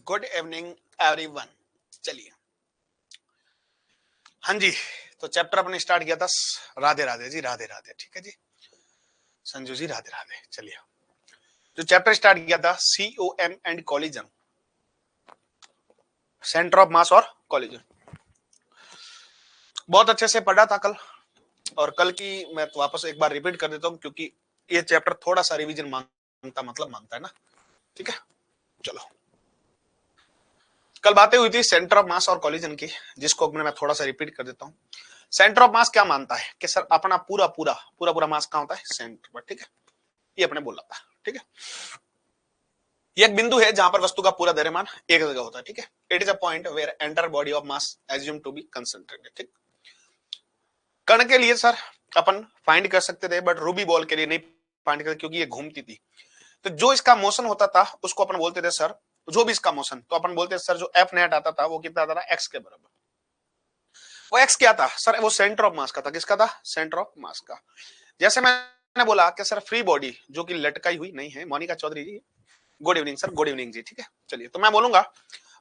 Good evening everyone. चलिए, हाँ जी, तो चैप्टर अपने स्टार्ट किया था राधे राधे जी, राधे राधे। ठीक है जी, संजू जी राधे राधे। चलिए, जो चैप्टर स्टार्ट किया था COM and collision, centre of मास और कॉलिजन, बहुत अच्छे से पढ़ा था कल। और कल की मैं तो वापस एक बार रिपीट कर देता हूं क्योंकि ये चैप्टर थोड़ा सा रिवीजन मांगता है ना। ठीक है, चलो। कल बातें हुई थी सेंटर ऑफ मास और कॉलिजन की, जिसको मैं थोड़ा सा रिपीट कर देता हूं। सेंटर ऑफ मास क्या मानता है कि सर अपना पूरा पूरा पूरा पूरा मास कहां होता है? सेंटर पर। ठीक है, ये अपने बोला था। ठीक है, ये एक बिंदु है जहां पर वस्तु का पूरा द्रव्यमान एक जगह होता है। ठीक है, it is a point where entire body of mass assume to be concentrated. ठीक, कण के लिए सर अपन फाइंड कर सकते थे, बट रूबी बॉल के लिए नहीं फाइंड कर, क्योंकि ये घूमती थी। तो जो इसका मोशन होता था उसको अपन बोलते थे सर, जो भी इसका मोशन, तो अपन बोलते थे सर जो एफ नेट आता था वो कितना आता था? एक्स के बराबर। वो एक्स क्या था सर? वो सेंटर ऑफ मास का था। किसका था? सेंटर ऑफ मास का। जैसे मैंने बोला कि सर फ्री बॉडी जो कि लटकाई हुई नहीं है, Monika Chaudhary ji, good evening sir, good evening ji. ठीक है, चलिए, तो मैं बोलूंगा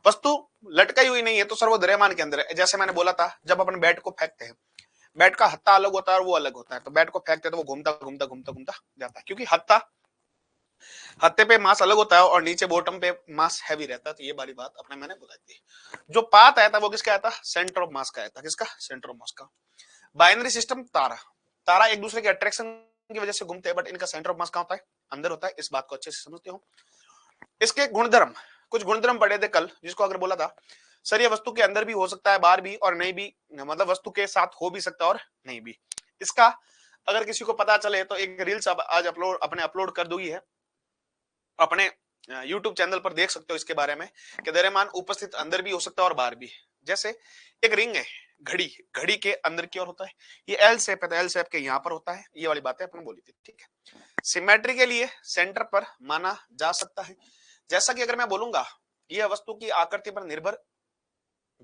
वस्तु लटकाई हुई नहीं है तो सर वो द्रव्यमान के अंदर है। जैसे मैंने बोला था जब अपन बैट को फेंकते हैं, बैट का हत्था अलग होता है और वो अलग होता है, तो बैट को फेंकते हैं तो वो घूमता घूमता घूमता घूमता जाता है, क्योंकि हत्थे पे मास अलग होता है और नीचे बॉटम पे मास हैवी रहता है। तो ये वाली बात अपने मैंने बताई थी। जो पाथ आया था वो किसका आया था? सेंटर ऑफ मास का आया था। किसका? सेंटर ऑफ मास का। बाइनरी सिस्टम, तारा तारा एक दूसरे के अट्रैक्शन की वजह से घूमते हैं, बट इनका सेंटर ऑफ मास कहां होता है? अंदर होता है। इस बात को अच्छे से समझते हो। इसके गुणधर्म, कुछ गुणधर्म पढ़े थे कल, जिसको अगर बोला था सर ये वस्तु के अंदर भी हो सकता है, बाहर भी, और नहीं भी, मतलब वस्तु के साथ हो भी सकता है और नहीं भी। इसका अगर किसी को पता चले तो एक रील्स आज अपलोड कर दूंगी है, अपने YouTube चैनल पर देख सकते हो इसके बारे में कि द्रव्यमान उपस्थित अंदर भी हो सकता है और बाहर भी। जैसे एक रिंग है, घड़ी, घड़ी के अंदर की ओर होता है, ये एल शेप है तो एल शेप के यहां पर होता है। ये वाली बातें अपन बोली थी। ठीक है, सिमेट्री के लिए सेंटर पर माना जा सकता है। जैसा कि अगर मैं बोलूंगा यह वस्तु की आकृति पर निर्भर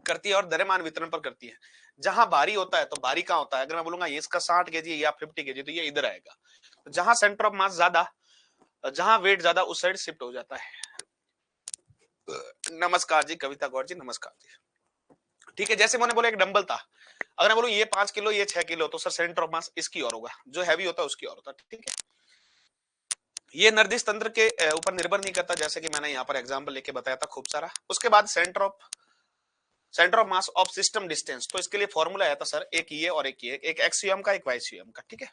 करती है और द्रव्यमान वितरण पर करती है। जहां भारी होता है तो भारी कहां होता है? अगर मैं बोलूंगा ये इसका 60 केजी या 50 केजी, तो ये इधर आएगा। तो जहां सेंटर ऑफ मास ज्यादा, जहां वेट ज्यादा, उस साइड शिफ्ट हो जाता है। नमस्कार जी कविता गौर जी, नमस्कार जी। ठीक है, जैसे मैंने बोला एक डंबल था, अगर मैं बोलूं ये 5 किलो ये 6 किलो, तो सर सेंटर ऑफ मास इसकी ओर होगा, जो हैवी होता है उसकी ओर होता है। ठीक है, ये निर्दिष्ट तंत्र के ऊपर निर्भर नहीं करता, जैसे कि मैंने यहाँ पर एग्जांपल लेके बताया था खूब सारा। उसके बाद centre of mass of system distance, तो इसके लिए फॉर्मूला आया था सर, एक ये और एक ये, एक एक्स का, एक वाई का। ठीक है,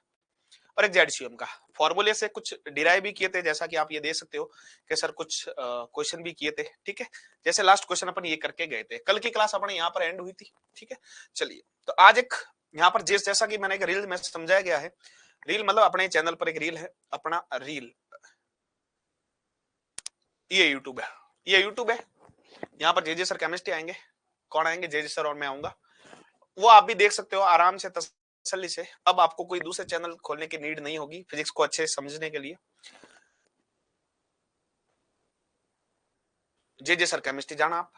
और एक जेड का। फॉर्मूले से कुछ डिराइव भी किए थे, जैसा कि आप ये देख सकते हो कि सर कुछ क्वेश्चन भी किए थे। ठीक है, जैसे लास्ट क्वेश्चन अपन ये करके गए थे। कल की क्लास अपने यहाँ पर एंड हुई थी। ठीक है, चलिए, तो आज एक यहाँ पर जैसा कि मैंने एक रील में समझाया गया है, रील मतलब अपने चैनल पर एक रील है, अपना रील, ये यूट्यूब है, ये यूट्यूब है। यहाँ पर जे सर केमिस्ट्री आएंगे। कौन आएंगे? जे सर और मैं आऊंगा। वो आप भी देख सकते हो आराम से, तसल्ली से। अब आपको कोई दूसरे चैनल खोलने की नीड नहीं होगी फिजिक्स को अच्छे से समझने के लिए। जे सर केमिस्ट्री जाना आप,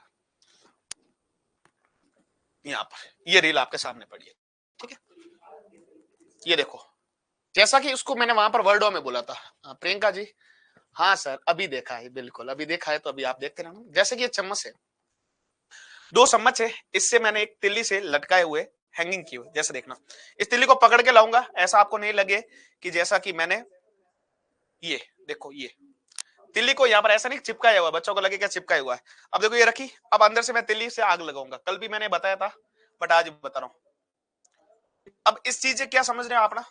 यहाँ पर ये रील आपके सामने पड़ी है। ठीक है, ये देखो, जैसा कि उसको मैंने वहां पर वर्डों में बोला था। प्रियंका जी, हाँ सर अभी देखा है, बिल्कुल अभी देखा है, तो अभी आप देखते रहना। जैसे कि ये चम्मच है, दो चम्मच है, इससे मैंने एक तिल्ली से लटकाए हुए हैंगिंग की हुई। जैसे देखना, इस तिल्ली को पकड़ के लाऊंगा, ऐसा आपको नहीं लगे कि जैसा कि मैंने ये देखो, ये तिल्ली को यहाँ पर ऐसा नहीं चिपकाया हुआ, बच्चों को लगे क्या चिपकाया हुआ है। अब देखो ये रखी, अब अंदर से मैं तिल्ली से आग लगाऊंगा। कल भी मैंने बताया था, बट आज बता रहा हूं। अब इस चीज से क्या समझ रहे हैं आप ना?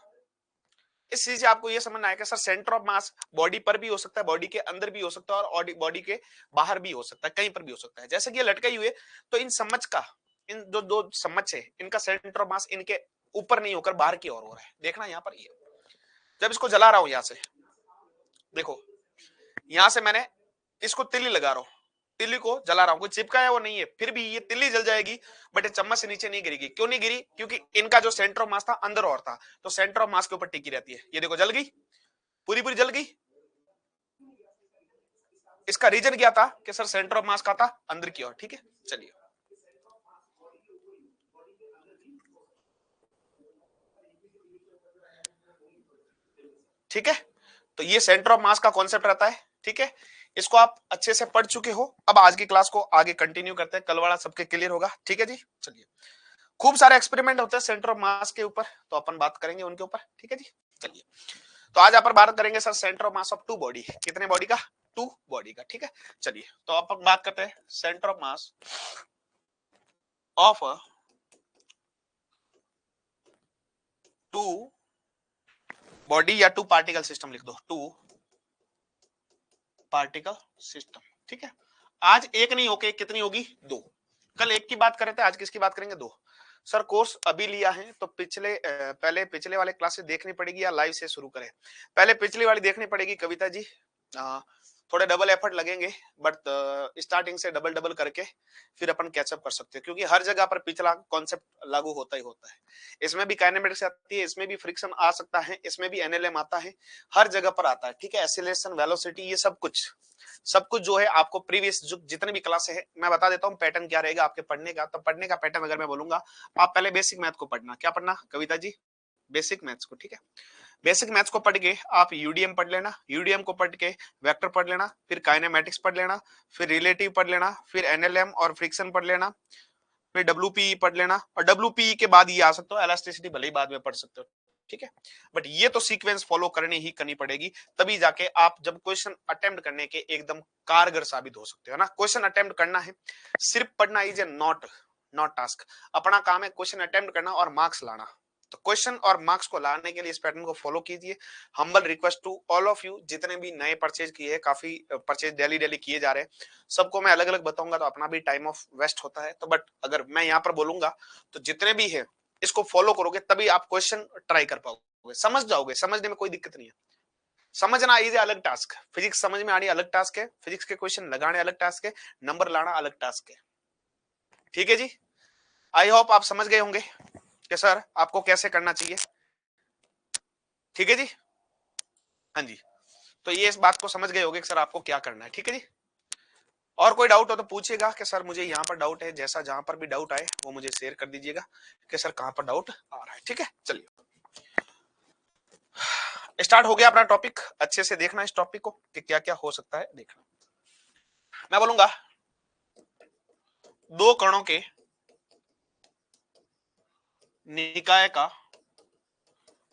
इस चीज से आपको ये समझना है कि sir centre of mass body पर भी हो सकता है, बॉडी के अंदर भी हो सकता है, और बॉडी के बाहर भी हो सकता है, कहीं पर भी हो सकता है। जैसे कि ये लटकाई हुई है, तो इन चम्मच का, इन जो दो चम्मच है, इनका सेंटर ऑफ मास इनके ऊपर नहीं होकर बाहर की ओर हो रहा है। देखना यहाँ पर, ये जब इसको जला रहा हूं यहां से, देखो यहां से मैंने इसको तिल्ली लगा रहा हूं, तिल्ली को जला रहा हूं, कोई चिपकाया वो नहीं है, फिर भी ये तिल्ली जल जाएगी, बट ये चम्मच से नीचे नहीं गिरेगी। क्यों नहीं गिरी? क्योंकि इनका जो सेंटर ऑफ मास था अंदर और था, तो सेंटर ऑफ मास के ऊपर टिकी रहती है। ये देखो जल गई, पूरी पूरी जल गई। इसका रीजन क्या था कि सर सेंटर ऑफ मास का था अंदर की ओर। ठीक है, चलिए, ठीक है, तो ये सेंटर ऑफ मास का कॉन्सेप्ट रहता है। ठीक है, इसको आप अच्छे से पढ़ चुके हो। अब आज की क्लास को आगे कंटिन्यू करते हैं, कल वाला सबके क्लियर होगा, ठीक है जी। चलिए, खूब सारे एक्सपेरिमेंट होते हैं सेंटर ऑफ मास के ऊपर, तो अपन बात करेंगे उनके ऊपर, ठीक है जी। चलिए, तो आज अपन बात करेंगे sir centre of mass of two body, कितने बॉडी का, टू बॉडी का, ठीक है। चलिए, तो अपन बात करते हैं centre of mass of two body या टू पार्टिकल सिस्टम लिख दो, टू पार्टिकल सिस्टम, ठीक है। आज एक नहीं होके कितनी होगी, दो। कल एक की बात कर रहे थे, आज किसकी बात करेंगे, दो। सर कोर्स अभी लिया है तो पहले पिछले वाले क्लासेस देखनी पड़ेगी या लाइव से शुरू करें, पहले पिछली वाली देखनी पड़ेगी कविता जी। थोड़े डबल एफर्ट लगेंगे, बट स्टार्टिंग से डबल डबल करके फिर अपन कैचअप कर सकते हैं, क्योंकि हर जगह पर पिछला कॉन्सेप्ट लागू होता ही होता है। इसमें भी काइनेमेटिक्स आती है, इसमें भी फ्रिक्शन आ सकता है, इसमें भी एनएलएम आता है, हर जगह पर आता है, ठीक है। एसिलेशन, वेलोसिटी, ये सब कुछ जो है आपको प्रीवियस जो जितने भी क्लास है, मैं बता देता हूँ पैटर्न क्या रहेगा आपके पढ़ने का। तो पढ़ने का पैटर्न अगर मैं बोलूंगा, आप पहले बेसिक मैथ को पढ़ना, क्या पढ़ना कविता जी, बेसिक मैथ्स को, ठीक है। बेसिक मैथ्स को पढ़ के आप यूडीएम पढ़ लेना, यूडीएम को पढ़ के वेक्टर पढ़ लेना, फिर काइनेमेटिक्स पढ़ लेना, फिर रिलेटिव पढ़ लेना, फिर एनएलएम और फ्रिक्शन पढ़ लेना, फिर डब्ल्यूपीई पढ़ लेना, और डब्ल्यूपीई के बाद ये आ सकते हो इलास्टिसिटी, भले ही बाद में पढ़ सकते हो, ठीक है। बट ये तो सीक्वेंस फॉलो करनी ही करनी पड़ेगी, तभी जाके आप जब क्वेश्चन अटेम्प्ट करने के एकदम कारगर साबित हो सकते हो ना। क्वेश्चन अटेम्प्ट करना है, सिर्फ पढ़ना इज ए नॉट टास्क। अपना काम है क्वेश्चन अटेम्प्ट करना और मार्क्स लाना। तो क्वेश्चन और मार्क्स को लाने के लिए इस पैटर्न को फॉलो कीजिए। Humble request to all of you, जितने भी नए परचेज किए हैं, काफी परचेज डेली डेली किए जा रहे हैं, सबको मैं अलग अलग बताऊंगा, तो अपना भी टाइम ऑफ वेस्ट होता है। तो बट अगर मैं यहाँ पर बोलूंगा तो जितने भी है इसको फॉलो करोगे तभी आप क्वेश्चन ट्राई कर पाओगे, समझ जाओगे, समझने में कोई दिक्कत नहीं है। समझना इज अलग टास्क, फिजिक्स समझ में आनी अलग टास्क है, फिजिक्स के क्वेश्चन लगाने अलग टास्क है, नंबर लाना अलग टास्क है, ठीक है जी। आई होप आप समझ गए होंगे कि सर आपको कैसे करना चाहिए, ठीक है जी। हाँ जी, तो ये इस बात को समझ गए होंगे कि सर आपको क्या करना है, ठीक है जी। और कोई डाउट हो तो पूछिएगा कि सर मुझे यहाँ पर डाउट है, जैसा जहां पर भी डाउट आए वो मुझे शेयर कर दीजिएगा कि सर कहां पर डाउट आ रहा है, ठीक है। चलिए, स्टार्ट हो गया अपना टॉपिक, अच्छे से देखना इस टॉपिक को कि क्या क्या हो सकता है देखना। मैं बोलूंगा दो कणों के निकाय का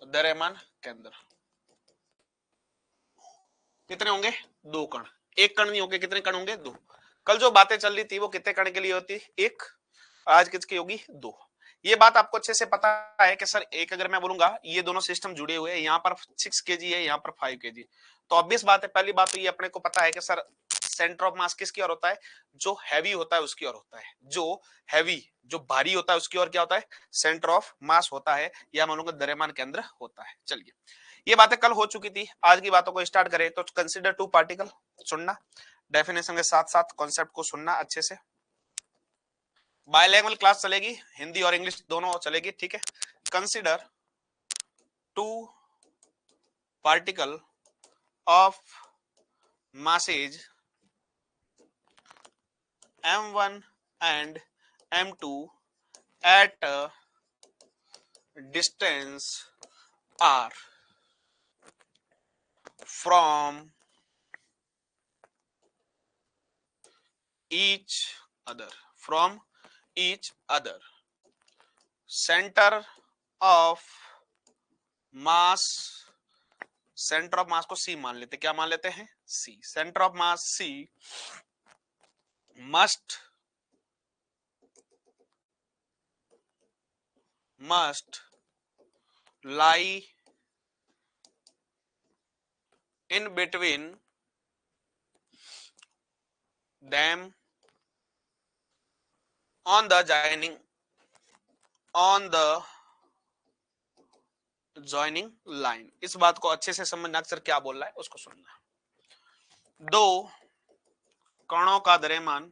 द्रव्यमान केंद्र, कितने होंगे, दो कण। एक कण नहीं होंगे, कितने कण होंगे, दो। कल जो बातें चल रही थी वो कितने कण के लिए होती, एक, आज किसकी होगी, दो। ये बात आपको अच्छे से पता है कि सर एक अगर मैं बोलूंगा ये दोनों सिस्टम जुड़े हुए हैं, यहाँ पर 6 kg है, यहाँ पर 5 kg, तो ऑब्वियस बात है, पहली बात तो ये अपने को पता है कि सर सेंटर ऑफ मास किसकी ओर होता है, जो हैवी होता है उसकी ओर होता है, जो हैवी, जो भारी होता है उसकी ओर क्या होता है, सेंटर ऑफ मास होता है, या मानूंगा द्रव्यमान केंद्र होता है। चलिए, ये बातें कल हो चुकी थी, आज की बातों को स्टार्ट करें तो कंसिडर टू पार्टिकल, सुनना डेफिनेशन के साथ साथ कॉन्सेप्ट को सुनना अच्छे से। बायलैंग्वेज क्लास चलेगी, हिंदी और इंग्लिश दोनों चलेगी, ठीक है। Consider two particle of masses m1 and m2 at a distance r from each other, from each other. Center of mass, centre of मास को C मान लेते, क्या मान लेते हैं, C। Centre of mass C must lie in between them on the joining line। इस बात को अच्छे से समझना, अक्सर क्या बोल रहा है उसको सुनना। दो कणों का द्रव्यमान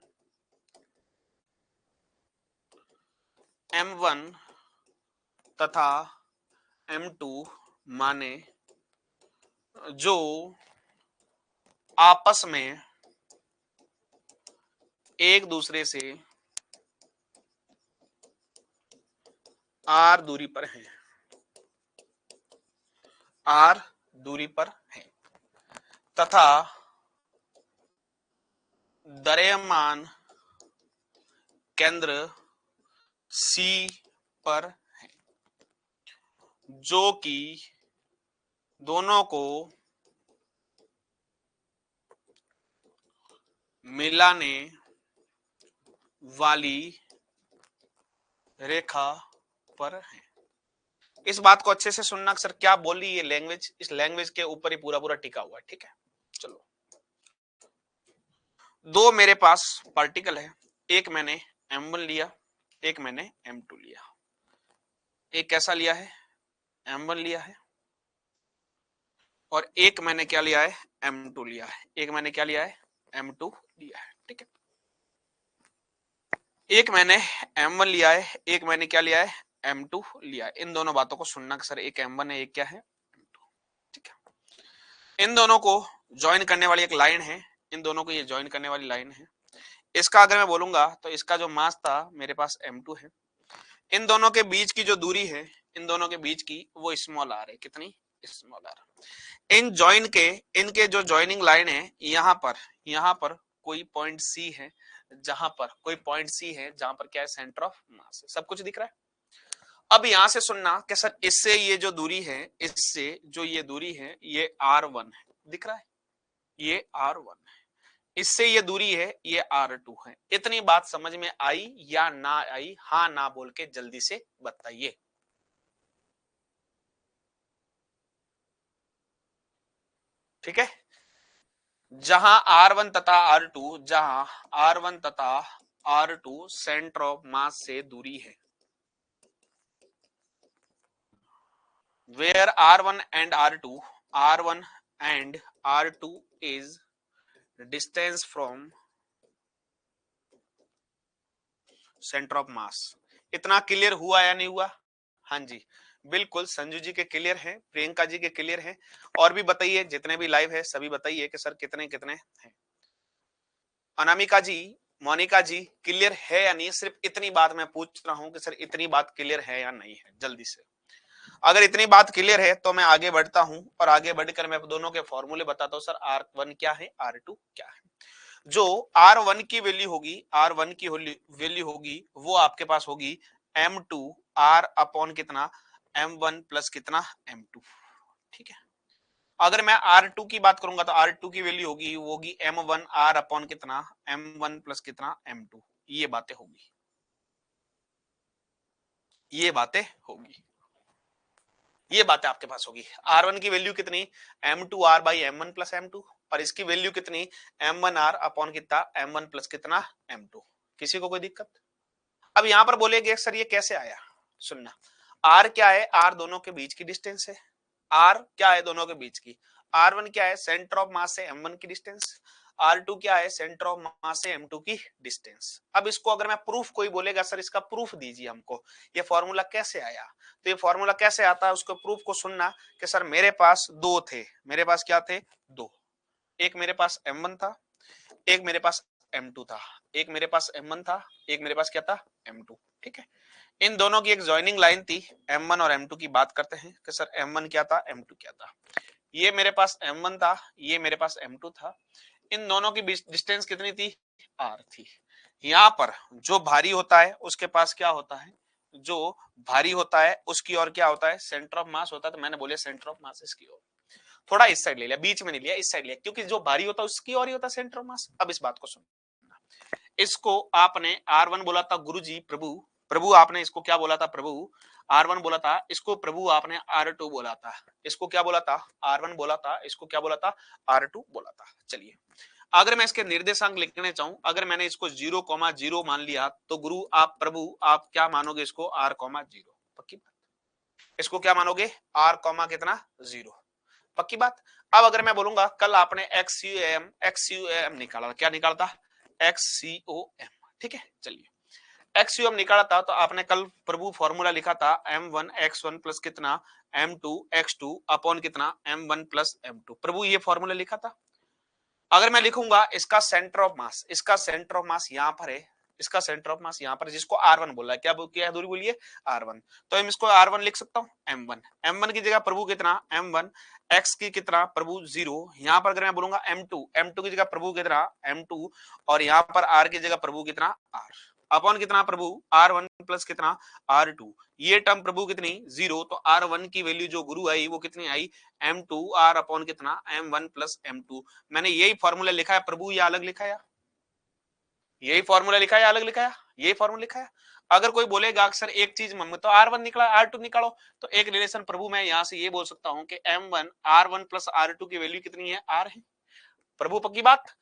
m1 तथा m2 माने जो आपस में एक दूसरे से r दूरी पर हैं, r दूरी पर हैं, तथा द्रव्यमान केंद्र C पर है, जो कि दोनों को मिलाने वाली रेखा पर है। इस बात को अच्छे से सुनना, सर क्या बोली ये लैंग्वेज, इस लैंग्वेज के ऊपर ही पूरा पूरा टिका हुआ है। ठीक है, चलो, दो मेरे पास पार्टिकल है, एक मैंने M1 लिया, एक मैंने M2 लिया। एक कैसा लिया है, M1 लिया है, और एक मैंने क्या लिया है, M2 लिया है। एक मैंने क्या लिया है, M2 लिया है। ठीक है, एक मैंने M1 लिया है, एक मैंने क्या लिया है, M2 लिया है। इन दोनों बातों को सुनना सर, एक M1 है, एक क्या है, M2। ठीक है, इन दोनों को ज्वाइन करने वाली एक लाइन है, इन दोनों को ये ज्वाइन करने वाली लाइन है। इसका अगर मैं बोलूंगा तो इसका जो मास था मेरे पास M2 है, इन दोनों के बीच की जो दूरी है, इन दोनों के बीच की, वो स्मॉल आर है। कितनी, स्मॉल आर। इन ज्वाइन के, इनके जो ज्वाइनिंग लाइन है, यहां पर कोई पॉइंट सी है, जहां पर कोई पॉइंट सी है, जहां पर क्या है, सेंटर ऑफ मास है। सब कुछ दिख रहा है। अब यहां से सुनना कि सर इससे ये जो दूरी है, इससे जो ये दूरी है, ये R1 है, दिख रहा है, ये R1 है। इससे ये दूरी है, ये R2 है। इतनी बात समझ में आई या ना आई, हाँ ना बोल के जल्दी से बताइए। ठीक है, जहां R1 तथा R2, जहां R1 तथा R2 सेंटर ऑफ मास से दूरी है, where R1 and R2 is distance from centre of मास। इतना क्लियर हुआ या नहीं हुआ? हाँ जी, बिल्कुल संजू जी के क्लियर है, प्रियंका जी के क्लियर है। और भी बताइए, जितने भी लाइव है सभी बताइए कि सर कितने कितने हैं। अनामिका जी, मोनिका जी, क्लियर है या नहीं? सिर्फ इतनी बात मैं पूछ रहा हूं कि सर इतनी बात क्लियर है या नहीं है, जल्दी से। अगर इतनी बात क्लियर है तो मैं आगे बढ़ता हूं, और आगे बढ़कर मैं दोनों के फॉर्मूले बताता हूं। सर R1 क्या है, R2 क्या है। जो R1 की वैल्यू होगी, R1 की वैल्यू होगी, वो आपके पास होगी M2 R अपॉन कितना, M1 प्लस कितना, M2। ठीक है, अगर मैं R2 की बात करूंगा तो R2 की वैल्यू होगी M1 R अपॉन कितना, M1 प्लस कितना, M2। ये बातें होगी, ये बातें होगी, ये बातें आपके पास होगी। R1 की वैल्यू कितनी, M2R by M1 plus M2, और इसकी वैल्यू कितनी, M1R अपॉन कितना, M1 प्लस कितना, M2। किसी को कोई दिक्कत? अब यहां पर बोलेगे सर ये कैसे आया, सुनना। R क्या है, R दोनों के बीच की डिस्टेंस है। R क्या है, दोनों के बीच की। R1 क्या है, सेंटर ऑफ मास से M1 की डिस्टेंस। R2 क्या है, सेंटर ऑफ मास से M2 की डिस्टेंस। अब इसको अगर मैं प्रूफ, कोई बोलेगा सर इसका प्रूफ दीजिए हमको, ये फॉर्मूला कैसे आया, तो ये फॉर्मूला कैसे आता है, उसको प्रूफ को सुनना कि सर मेरे पास दो थे, मेरे पास क्या थे, दो। एक मेरे पास M1 था, एक मेरे पास M2 था। एक मेरे पास M1 था, एक मेरे पास क्या था, M2। ठीक है, इन दोनों की एक ज्वाइनिंग लाइन थी। M1 और M2 की बात करते हैं कि सर M1 क्या था, M2 क्या था। ये मेरे पास M1 था, ये मेरे पास M2 था। इन दोनों की डिस्टेंस कितनी थी, R थी। यहां पर जो भारी होता है उसके पास क्या होता है, जो भारी होता है उसकी ओर क्या होता है, सेंटर ऑफ मास होता है। तो मैंने बोले सेंटर ऑफ मास इसकी ओर, थोड़ा इस साइड ले लिया, बीच में नहीं लिया, इस साइड लिया, क्योंकि जो भारी होता है उसकी ओर ही होता है सेंटर ऑफ मास। अब इस बात को सुनना, इसको आपने R1 बोला था गुरुजी, प्रभु प्रभु आपने इसको क्या बोला था, प्रभु R1 बोला था, इसको प्रभु आपने R2 बोला था। इसको क्या बोला था, R1 बोला था, इसको क्या बोला था, R2 बोला था। चलिए, अगर मैं इसके निर्देशांक लिखने चाहूं, अगर मैंने इसको 0,0 मान लिया, तो गुरु आप, प्रभु आप क्या मानोगे इसको, R,0। पक्की बात, इसको क्या मानोगे, R, कितना, 0। पक्की बात। अब अगर मैं बोलूंगा कल आपने XUM निकाला, क्या निकाला था, XCOM। ठीक है, चलिए, XUM निकाला था, तो आपने कल प्रभु फॉर्मूला लिखा था M1 X1 प्लस कितना, M2 X2 अपॉन कितना, M1 प्लस M2। प्रभु ये फॉर्मूला लिखा था। अगर मैं लिखूंगा इसका सेंटर ऑफ मास, इसका सेंटर ऑफ मास यहां पर है, इसका सेंटर ऑफ मास यहाँ पर, जिसको R1 बोला है, क्या दूरी बोलिए R1। तो हम इसको R1 लिख सकता हूँ M1। M1 की जगह प्रभु कितना M1, x की कितना प्रभु 0। यहाँ पर अगर मैं बोलूंगा M2, M2 की जगह प्रभु कितना M2, और यहाँ पर R की जगह प्रभु कितना R, अपॉन कितना प्रभु R1 प्लस कितना R2। ये टर्म प्रभु कितनी 0, तो R1 की वैल्यू जो गुरु आई वो कितनी आई M2 R अपॉन कितना M1 प्लस M2। मैंने यही फॉर्मूला लिखा है प्रभु, या अलग लिखा है, यही फॉर्मूला लिखा है, अलग लिखा है, यही फॉर्मूला लिखा है। अगर कोई बोलेगा अक्सर एक चीज मम्मी तो R1 निकला R2 निकालो, तो एक रिलेशन प्रभु मैं यहां से ये बोल सकता हूं कि M1 R1 प्लस R2 की वैल्यू कितनी है R है प्रभु, पक्की बात।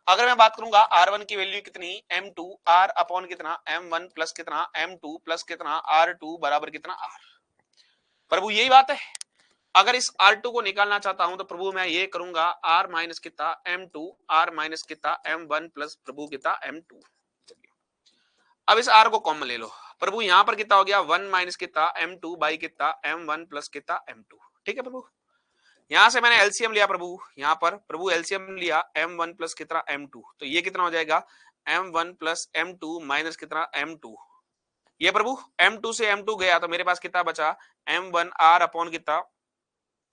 अगर मैं बात करूंगा R1 की वैल्यू कितनी M2 R अपॉन कितना M1 प्लस कितना M2 प्लस कितना R2 बराबर कितना R, प्रभु यही बात है। अगर इस R2 को निकालना चाहता हूं तो प्रभु मैं ये करूंगा R माइनस कितना M2 R माइनस कितना M1 प्लस प्रभु कितना M2। अब इस R को कॉमन ले लो प्रभु, यहां पर कितना हो गया 1 माइनस कितना M2 बाई कितना M1 प्लस कितना M2। ठीक है प्रभु, यहां से मैंने एलसीएम लिया प्रभु, यहां पर प्रभु एलसीएम लिया M1 प्लस कितना M2, तो ये कितना हो जाएगा M1 प्लस M2 माइनस कितना M2। ये प्रभु M2 से M2 गया तो मेरे पास कितना बचा M1 R अपॉन कितना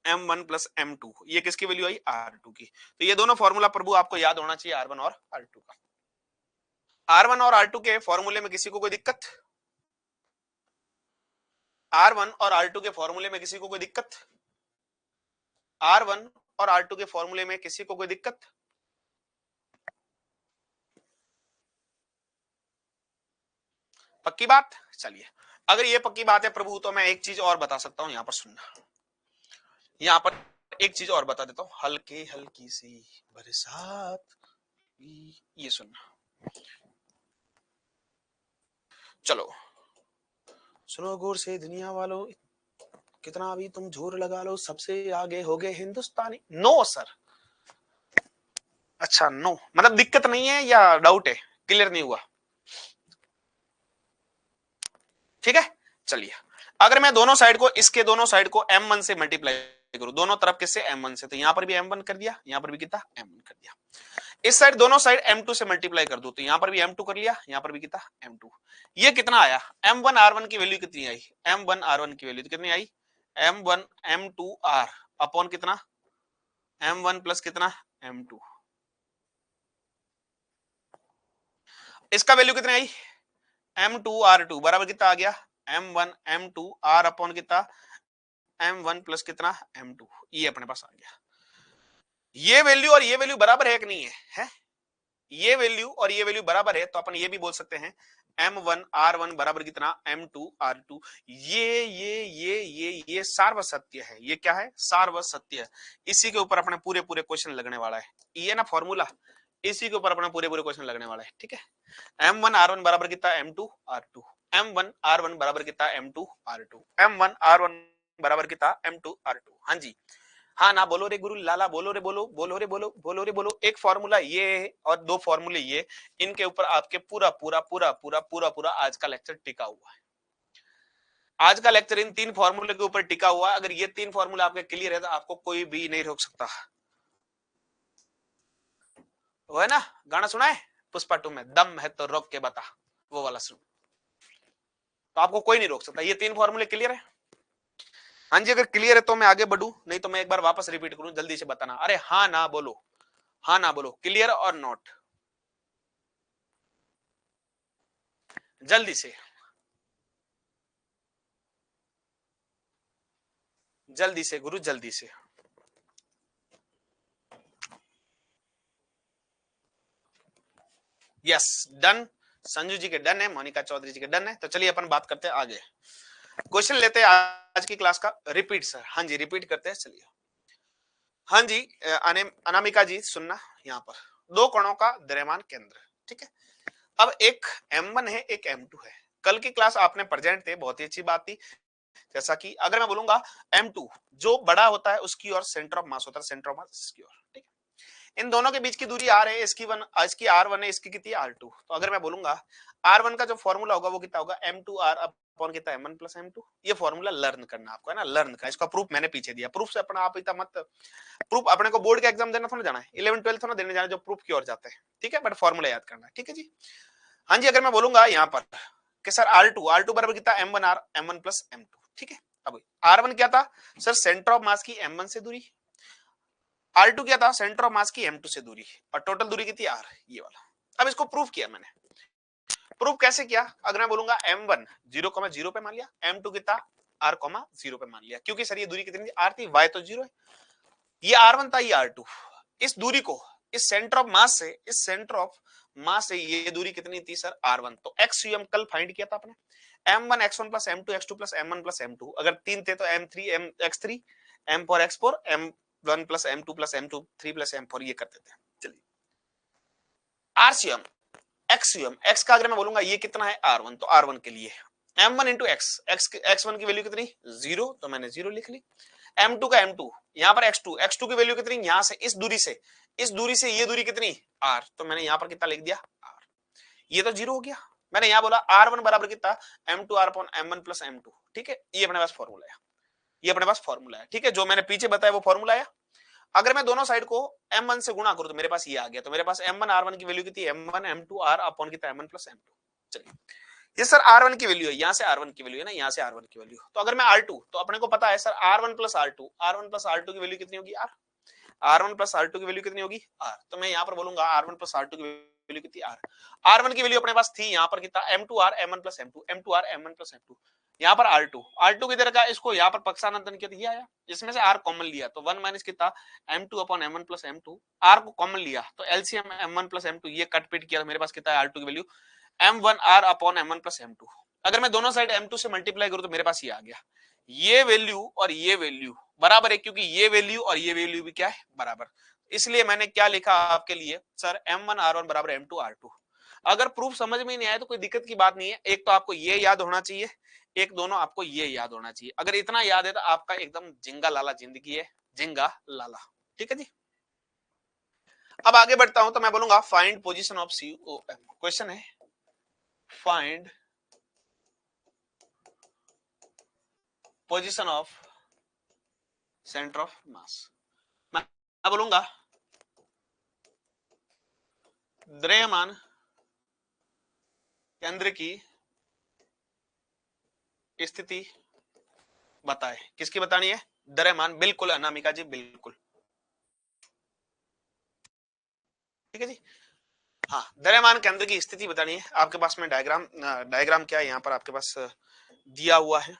M1 प्लस M2। ये किसकी वैल्यू आई R2 की। तो ये दोनों फॉर्मूला प्रभु आपको याद होना चाहिए R1 और R2 का। R1 और R2 के फॉर्मूले में किसी को कोई दिक्कत? R1 और R2 के फॉर्मूले में किसी को कोई दिक्कत? R1 और R2 के फॉर्मूले में किसी को कोई दिक्कत? पक्की बात। चलिए, अगर ये पक्की बात है प्रभु तो मैं एक चीज और बता सकता हूं, यहां पर सुनना, यहां पर एक चीज और बता देता हूं, हल्की हल्की सी बरसात, ये सुनना। चलो सुनो गौर से दुनिया वालों, कितना भी तुम जोर लगा लो सबसे आगे हो गए हिंदुस्तानी। नो सर, अच्छा नो मतलब दिक्कत नहीं है या डाउट है, क्लियर नहीं हुआ? ठीक है, चलिए अगर मैं दोनों साइड को, इसके दोनों साइड को M1 से मल्टीप्लाई करूं, दोनों तरफ किससे M1 से, तो यहां पर भी M1 कर दिया, यहां पर भी कितना M1 कर दिया। इस साइड दोनों साइड M2 से मल्टीप्लाई कर दो, तो यहां पर भी M2 कर लिया, यहां पर भी कितना M2। ये कितना आया M1 R1 की वैल्यू कितनी आई, M1 R1 की वैल्यू कितनी आई M1 M2 R अपॉन कितना M1 प्लस कितना M2। इसका वैल्यू कितनी आई M2 R2 बराबर कितना आ गया M1 M2 R अपॉन कितना M1 प्लस कितना M2। ये अपने पास आ गया। ये वैल्यू और ये वैल्यू बराबर है कि नहीं है? ये वैल्यू और ये वैल्यू बराबर है, तो अपन ये भी बोल सकते हैं M1 R1 बराबर कितना M2 R2। ये सार्वसत्य है। ये क्या है? सार्वसत्य है। इसी के ऊपर अपने पूरे पूरे क्वेश्चन लगने वाला है, ये ना फॉर्मूला, इसी के ऊपर अपना पूरे पूरे क्वेश्चन लगने वाला है। ठीक है, M1 R1 बराबर कितना M2 R2, M1 R1 बराबर कितना M2 R2, M1 R1 बराबर कितना M2 R2। हाँ जी, हाँ ना बोलो रे गुरु लाला, बोलो रे बोलो, बोलो रे बोलो, बोलो रे बोलो। एक फॉर्मूला ये है और दो फॉर्मूले ये, इनके ऊपर आपके पूरा पूरा पूरा पूरा पूरा पूरा आज का लेक्चर टिका हुआ है। आज का लेक्चर इन तीन फॉर्मूले के ऊपर टिका हुआ है। अगर ये तीन फॉर्मूला आपके क्लियर है तो आपको कोई भी नहीं रोक सकता। वो है ना गाना सुना है पुष्पा 2 में, दम है तो रोक के बता, वो वाला सुन, तो आपको कोई नहीं रोक सकता। ये तीन फॉर्मूले क्लियर है? हाँ जी, अगर क्लियर है तो मैं आगे बढ़ू, नहीं तो मैं एक बार वापस रिपीट करूं, जल्दी से बताना। अरे हाँ ना बोलो, हाँ ना बोलो, क्लियर और नॉट, जल्दी से, जल्दी से गुरु, जल्दी से। यस डन, संजू जी के डन है, मोनिका चौधरी जी के डन है। तो चलिए अपन बात करते हैं आगे, क्वेश्चन लेते हैं आज की क्लास का। रिपीट सर, हाँ जी रिपीट करते हैं। चलिए हाँ जी, अनामिका जी सुनना, यहाँ पर दो कणों का द्रव्यमान केंद्र। ठीक है, अब एक M1 है एक M2 है। कल की क्लास आपने प्रेजेंट थे, बहुत ही अच्छी बात थी। जैसा कि अगर मैं बोलूंगा M2 जो बड़ा होता है उसकी ओर सेंटर ऑफ मास होता है, सेंटर ऑफ मास इसकी ओर। ठीक है, इन दोनों के बीच की दूरी R है, इसकी R1 है, इसकी कितनी R2। तो अगर मैं बोलूंगा R1 का जो फॉर्मूला होगा वो कितना होगा M2R अपॉन कितना M1 प्लस M2। ये फॉर्मूला लर्न करना आपको है ना, लर्न का। इसका प्रूफ मैंने पीछे दिया, प्रूफ से अपना आप इतना मत, प्रूफ अपने को बोर्ड का एग्जाम देना थोड़ा जाना है, 11 12 थोड़ा देने जाना जो प्रूफ की ओर जाते हैं। ठीक है, बट फॉर्मूला याद करना है। ठीक है जी, हाँ जी, अगर मैं बोलूंगा यहाँ पर कि सर R2 बराबर कितना m1r m1 प्लस m2, ठीक है। अब R1 क्या था सर, सेंटर ऑफ मास की m1 से दूरी, R2 क्या था, सेंटर ऑफ मास की m2 से दूरी, और टोटल दूरी कितनी r, ये वाला। अब इसको प्रूफ किया मैंने। प्रूफ कैसे किया, अगर मैं बोलूंगा m1 0,0 पे मान लिया, m2 कितना r, 0 पे मान लिया, क्योंकि सर ये दूरी कितनी थी, r थी, y तो 0 है, ये R1 था, ये R2। इस दूरी को, इस सेंटर ऑफ मास से, इस सेंटर ऑफ मास से ये दूरी कितनी थी सर, R1। तो XUM कल फाइंड किया था आपने, M1 x1 plus M2 x2 plus M1 plus M2, अगर 3 थे तो M3 x3 M4 x4 M1 plus M2 plus M2 3 plus M4, ये करते थे। चलिए RCM XUM, x का अगर मैं बोलूंगा ये कितना है R1, तो R1 के लिए M1 इंटू x1 की वैल्यू कितनी 0, तो मैंने 0 लिख ली। M2 का M2, यहाँ पर x2 की वैल्यू कितनी, यहां से इस दूरी से ये दूरी कितनी r, तो मैंने यहाँ पर कितना लिख दिया r, ये तो 0 हो गया। मैंने यहाँ बोला R1 बराबर कितना M2r upon M1 plus M2, ठीक है, ये अपने पास फॉर्मूला है, ये अपने पास फॉर्मूला है, ठीक है, जो मैंने पीछे बताया वो फॉर्मूला है। अगर मैं दोनों साइड को m1 से गुणा करूं तो मेरे पास ये आ गया, तो मेरे पास m1 r1 की वैल्यू कितनी, m1 m2 r अपॉन कितना m1 प्लस m2। चलिए ये सर R1 की वैल्यू है, यहां से R1 की वैल्यू है ना, यहां से R1 की वैल्यू, तो अगर मैं R2, तो अपने को पता है सर R1 प्लस R2 की वैल्यू कितनी होगी R, R1 प्लस R2 की वैल्यू कितनी होगी R, तो मैं यहां पर बोलूंगा R1 प्लस R2 की वैल्यू कितनी R, R1 की वैल्यू अपने पास थी यहां पर कितना M2R M1 plus M2, M2R M1 plus M2, यहाँ पर R2 किधर का, इसको यहाँ पर पक्षानंतन किया, ये आया, इसमें से R कॉमन लिया तो 1 माइनस कितना M2 upon M1 plus M2, R को कॉमन लिया तो LCM M1 प्लस M2, ये कट पीट किया, मेरे पास कितना है R2 की value M1R upon M1 plus M2। अगर मैं दोनों साइड M2 से मल्टीप्लाई करूं तो मेरे पास ये आ गया, ये वैल्यू और ये वैल्यू बराबर है, क्योंकि ये वैल्यू और ये वैल्यू भी क्या है बराबर, इसलिए मैंने क्या लिखा आपके लिए सर M1R1 बराबर M2R2। अगर प्रूफ समझ में नहीं आया तो कोई दिक्कत की बात नहीं है, एक तो आपको ये याद होना चाहिए, एक दोनों आपको ये याद होना चाहिए, अगर इतना याद है तो आपका एकदम जिंगा लाला जिंदगी है, जिंगा लाला, ठीक है जी। अब आगे बढ़ता हूं तो मैं बोलूंगा find position of COM, question है find position of centre of mass. मैं बोलूंगा द्रव्यमान केंद्र की स्थिति बताए, किसकी बतानी है, द्रव्यमान, बिल्कुल अनामिका जी, बिल्कुल ठीक है जी। हाँ, द्रव्यमान केंद्र की स्थिति बतानी है, आपके पास में डायग्राम क्या है यहाँ पर आपके पास दिया हुआ है,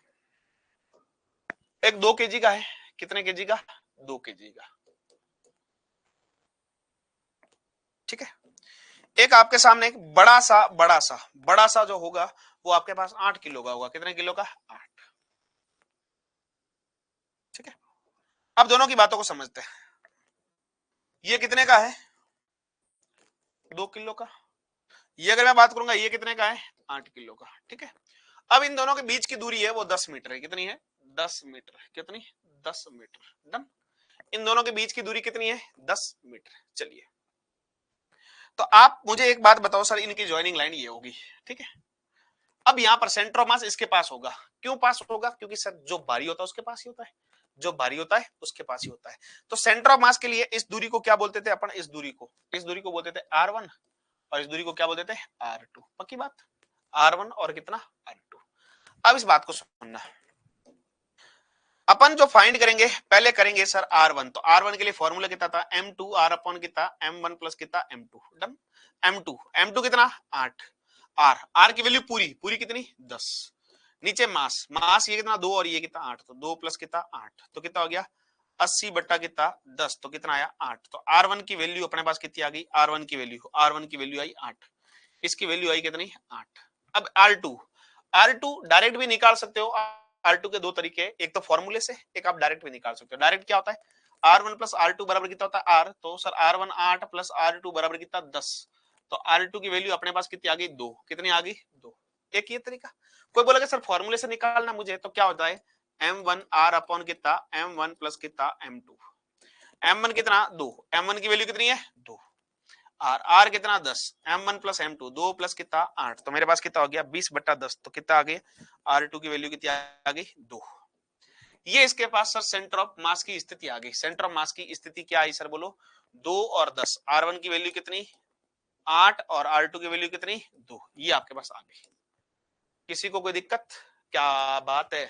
एक 2 kg का है, कितने kg का, 2 kg का, ठीक है। एक आपके सामने एक बड़ा सा जो होगा वो आपके पास 8 किलो का होगा, कितने किलो का 8, ठीक है। अब दोनों की बातों को समझते हैं, ये कितने का है 2 किलो का, ये अगर मैं बात करूंगा ये कितने का है 8 किलो का, ठीक है। अब इन दोनों के बीच की दूरी है वो 10 मीटर है, कितनी है 10 मीटर, कितनी 10 मीटर, डन। इन दोनों के बीच की दूरी कितनी है 10 मीटर। चलिए तो आप मुझे एक बात बताओ सर, इनकी ज्वाइनिंग लाइन ये होगी, ठीक है। अब यहां पर सेंटर ऑफ मास इसके पास होगा, क्यों पास होगा, क्योंकि सर जो भारी होता है उसके पास ही होता है, जो भारी होता है उसके पास ही होता है। तो सेंटर ऑफ मास के लिए इस दूरी को क्या बोलते थे अपन, इस दूरी को बोलते थे R1, और इस दूरी को क्या बोलते थे R2, पक्की बात, R1 और कितना R2। अब इस बात को सुनना, अपन जो फाइंड करेंगे पहले करेंगे सर R1, तो R1 के लिए फॉर्मूला कितना था M2R अपॉन कितना M1 प्लस कितना M2, डन। M2 कितना 8, R की वैल्यू पूरी कितनी 10, नीचे मास ये कितना 2 और ये कितना 8, तो 2 प्लस कितना 8, तो कितना हो गया 80 बट्टा कितना 10, तो कितना आया 8। तो R1 की वैल्यू अपने पास कितनी आ गई, R1 की वैल्यू आई 8, इसकी वैल्यू आई कितनी 8। अब R2 डायरेक्ट भी निकाल सकते हो, R2 के 2 तरीके, एक तो फॉर्मूले से, एक आप डायरेक्ट भी निकाल सकते हो। डायरेक्ट क्या होता है R1 प्लस R2 बराबर कितना होता है R, तो सर R1 8 प्लस R2 बराबर कितना 10, तो R2 की वैल्यू अपने पास कितनी आ गई 2, कितनी आ गई 2। एक ये तरीका, कोई बोलेगा सर फॉर्मूले से निकालना मुझे, तो क्या होता है M1 R अपॉन कितना M1 प्लस कितना M2, M1 कितना 2, M1 की वैल्यू कितनी है 2, R कितना 10, M1 प्लस M2 2 प्लस कितना 8, तो मेरे पास कितना हो गया 20 बट्टा 10, तो कितना आ गया R2 की वैल्यू कितनी आ गई 2। ये इसके पास सर सेंटर ऑफ मास की स्थिति आ गई, सेंटर ऑफ मास की स्थिति क्या आई सर बोलो 2 और 10, R1 की वैल्यू कितनी 8 और R2 की वैल्यू कितनी 2, ये आपके पास आ गई। किसी को कोई दिक्कत? क्या बात है।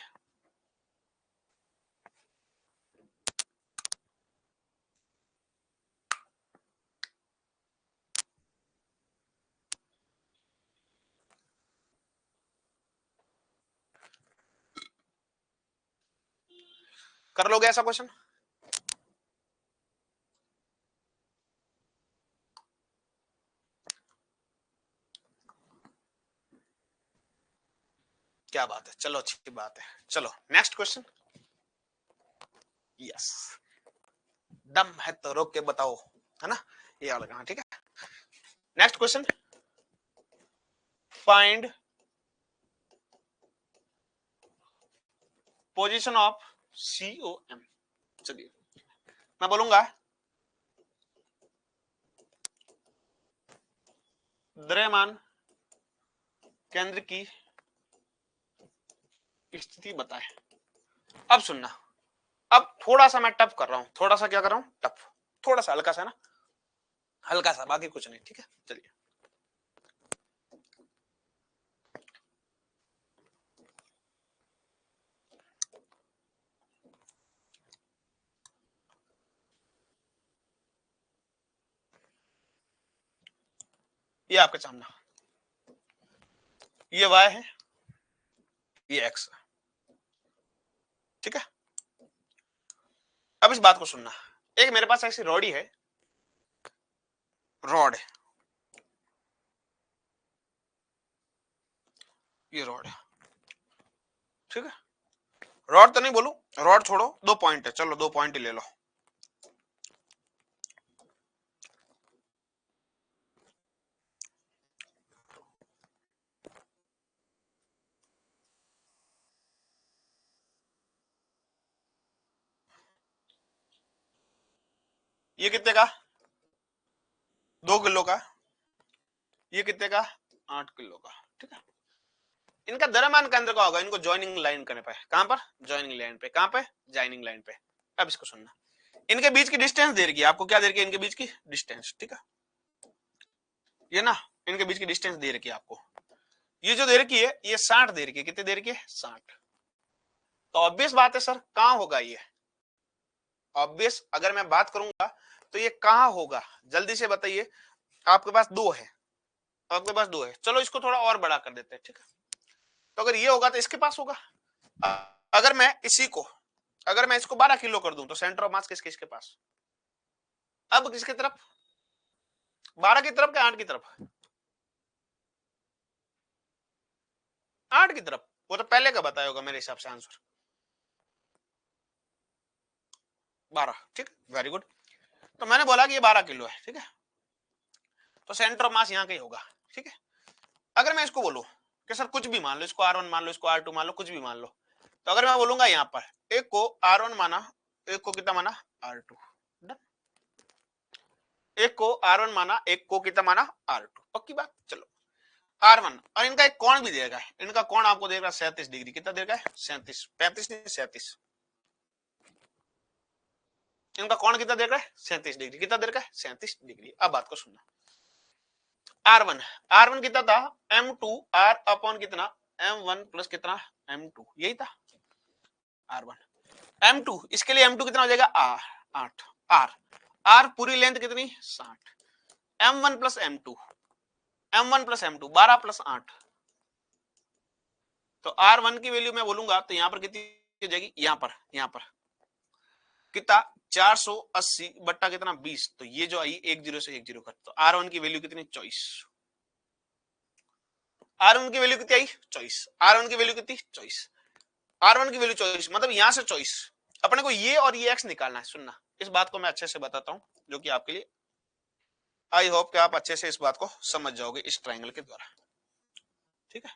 कर लोगे ऐसा क्वेश्चन? क्या बात है, चलो अच्छी बात है। चलो नेक्स्ट क्वेश्चन। यस, दम है तो रोक के बताओ, है ना, ये वाला। हाँ ठीक है। Next question, find position of COM। चलिए मैं बोलूंगा द्रव्यमान केंद्र की स्थिति बताएं। अब सुनना, अब थोड़ा सा मैं टफ कर रहा हूं, थोड़ा सा क्या कर रहा हूं, टफ, थोड़ा सा हल्का सा ना, हल्का सा, बाकी कुछ नहीं। ठीक है चलिए, ये आपके सामने, ये y है, ये x है। ठीक है, अब इस बात को सुनना, एक मेरे पास ऐसी रॉड है, रॉड है, ये रॉड है। ठीक है, रॉड तो नहीं बोलूं, रॉड छोड़ो, 2 पॉइंट है, चलो 2 पॉइंट ही ले लो। ये कितने का, 2 किलो का, ये कितने का, 8 किलो का। ठीक है, इनका द्रव्यमान केंद्र का होगा, इनको ज्वाइनिंग लाइन करने पे, कहां पर, ज्वाइनिंग लाइन पे, कहां पे, ज्वाइनिंग लाइन पे। अब इसको सुनना, इनके बीच की डिस्टेंस दे रखी है आपको, क्या दे रखी है, इनके बीच की डिस्टेंस। ठीक है, ये ना, इनके बीच की डिस्टेंस दे रखी है आपको, ये जो दे रखी है ये 60 दे रखी है, कितनी दे रखी है, 60। तो ऑब्वियस बात है सर, कहां होगा ये, ऑब्वियस अगर मैं बात करूंगा तो ये कहां होगा, जल्दी से बताइए। आपके पास 2 है, आपके पास 2 है, चलो इसको थोड़ा और बड़ा कर देते हैं। ठीक है, तो अगर ये होगा तो इसके पास होगा। अगर मैं इसी को, अगर मैं इसको 12 किलो कर दूं तो सेंटर ऑफ मास किसके, इसके पास। अब किसकी तरफ, 12 की तरफ, क्या 8 की तरफ, 8 की तरफ। वो तो पहले का बताया होगा मेरे हिसाब से आंसर, 12। ठीक, वेरी गुड। तो मैंने बोला कि ये 12 किलो है। ठीक है, तो सेंटर ऑफ मास यहाँ का ही होगा। ठीक है, अगर मैं इसको बोलूं कि सर कुछ भी मान लो, इसको R1 मान लो, इसको R2 मान लो, कुछ भी मान लो, तो अगर मैं बोलूंगा यहाँ पर एक को R1 माना, एक को कितना माना, R2, एक को R1 माना, एक को कितना माना, R2, पक्की बात। चलो R1, और इनका एक कोण भी देगा, इनका कोण आपको देगा 37 डिग्री, कितना देगा, 37, 35 नहीं 37, इनका कोण कितना देगा, 37 डिग्री, कितना देगा, 37 डिग्री। अब बात को सुनना, R1 कितना था, M2 R अपॉन कितना, M1 प्लस कितना, M2, यही था R1। M2, इसके लिए M2 कितना हो जाएगा, 8, R पूरी लेंथ कितनी, 60, M1 plus M2, M1 plus M2 12 plus 8, तो R1 की वैल्यू मैं बोलूंगा तो यहां पर कितनी हो जाएगी, यहां पर कितना, 480 बट्टा कितना, 20, तो ये जो आई 10 से 10 कर, तो R1 की वैल्यू कितनी, 24, R1 की वैल्यू कितनी आई, 24, R1 की वैल्यू कितनी, 24, R1 की वैल्यू 24, मतलब यहां से 24 अपने को ये और ये x निकालना है। सुनना, इस बात को मैं अच्छे से बताता हूं, जो कि आपके लिए आई होप कि आप अच्छे से इस बात को समझ जाओगे इस ट्रायंगल के द्वारा। ठीक है,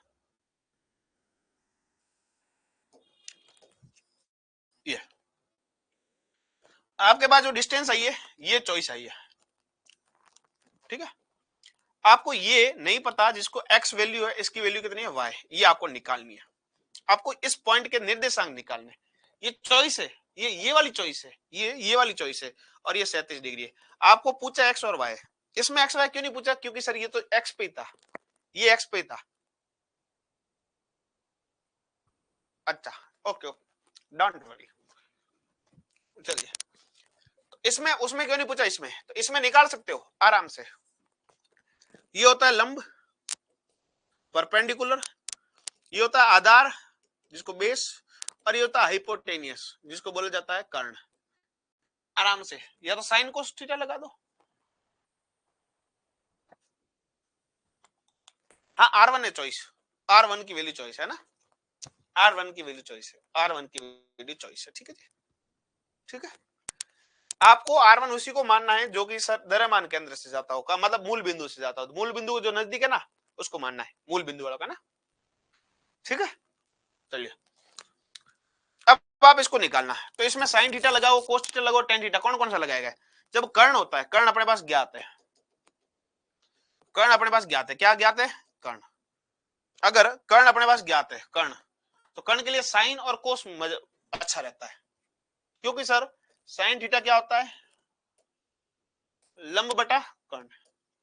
ये आपके पास जो डिस्टेंस आई है, ये 24 आई है। ठीक है, आपको ये नहीं पता, जिसको x वैल्यू है, इसकी वैल्यू कितनी है, y, ये आपको निकालनी है। आपको इस पॉइंट के निर्देशांक निकालने, ये चॉइस है, ये वाली चॉइस है, ये वाली चॉइस है, और ये 37 डिग्री है। आपको पूछा x और y, इसमें एक्स वाई क्यों नहीं पूछा? क्योंकि सर ये तो एक्स पे था, ये एक्स पे था। अच्छा ओके ओके डोंट वरी। चलिए इसमें उसमें क्यों नहीं पूछा? इसमें तो इसमें निकाल सकते हो आराम से। ये होता है लंब परपेंडिकुलर, ये होता है आधार जिसको बेस, और ये होता है हाइपोटेनियस जिसको बोला जाता है कर्ण। आराम से या तो साइन कोस थीटा लगा दो। हाँ R1 है चॉइस, R1 की वैल्यू चॉइस है ना, R1 की वैल्यू चॉइस है, R1 की वैल्यू चॉइस है। ठीक है जी, ठीक है। आपको R1 उसी को मानना है जो कि सर द्रव्यमान केंद्र से जाता होगा, मतलब मूल बिंदु से जाता हो, मूल बिंदु जो नजदीक है ना उसको मानना है, मूल बिंदु वाला का ना। ठीक है चलिए अब आप इसको निकालना है, तो इसमें साइन थीटा लगाओ, कोस थीटा लगाओ, टेन थीटा, कौन कौन सा लगाएगा? जब कर्ण होता है, कर्ण अपने पास ज्ञात है, कर्ण अपने पास ज्ञात है, क्या ज्ञात है? कर्ण। अगर कर्ण अपने पास ज्ञात है कर्ण, तो कर्ण के लिए साइन और कोस अच्छा रहता है, क्योंकि सर साइन थीटा क्या होता है? लंब बटा कर्ण।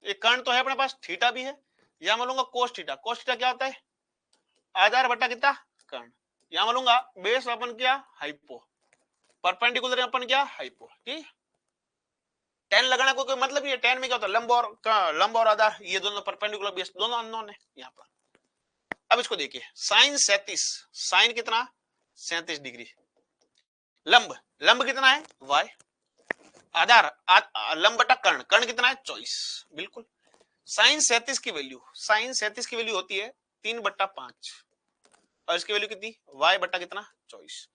ये कर्ण तो है अपने पास, थीटा भी है, यहां बोलूंगा कोस थीटा, कोस थीटा क्या होता है? आधार बटा कितना? कर्ण। यहां बोलूंगा बेस अपन क्या? हाइपो, परपेंडिकुलर अपन क्या? हाइपो। ठीक, टेन लगाना कोई मतलब नहीं है, टेन में क्या होता है? लंब और आधार ये दोनों परपेंडिकुलर बेस दोनों अननोन है यहाँ पर। अब इसको देखिए, साइन 37, साइन कितना? 37 डिग्री, लंब, लंब कितना है? y, आधार लंब बटा कर्ण, कर्ण कितना है? 24। बिल्कुल, साइन 37 की वैल्यू, साइन 37 की वैल्यू होती है 3/5, और इसकी वैल्यू कितनी? y बटा कितना? 24।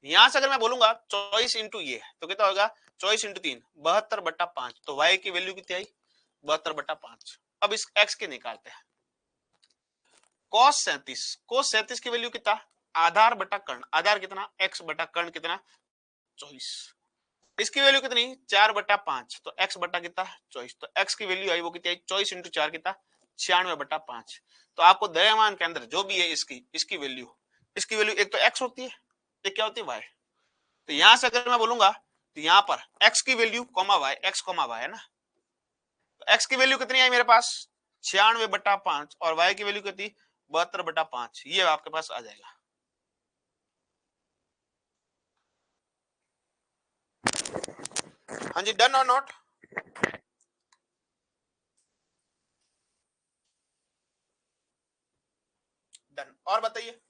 यहां से अगर मैं बोलूंगा 24 इंटू ये तो कितना होगा? 24 इंटू 3 72/5, तो y की वैल्यू कितनी आई? 72/5। अब इस x के निकालते हैं, cos 37, cos 37 की वैल्यू कितना? आधार बटा कर्ण, आधार कितना? x बटा कर्ण कितना? 24। इसकी वैल्यू कितनी? 4/5, तो x बटा कितना? 24। तो x की वैल्यू आई वो कितनी आई? 24 इंटू 4 कितना? 96/5। तो आपको द्रव्यमान के अंदर जो भी है इसकी इसकी वैल्यू, इसकी वैल्यू एक तो x होती है, एक क्या होती है? y। तो यहां से अगर मैं बोलूंगा तो यहां पर x की value comma y, x comma y है ना, तो x की वैल्यू कितनी आई मेरे पास? 96/5, और y की वैल्यू कितनी? 72/5। ये आपके पास आ जाएगा। हाँ जी, डन और नॉट? डन। और बताइए।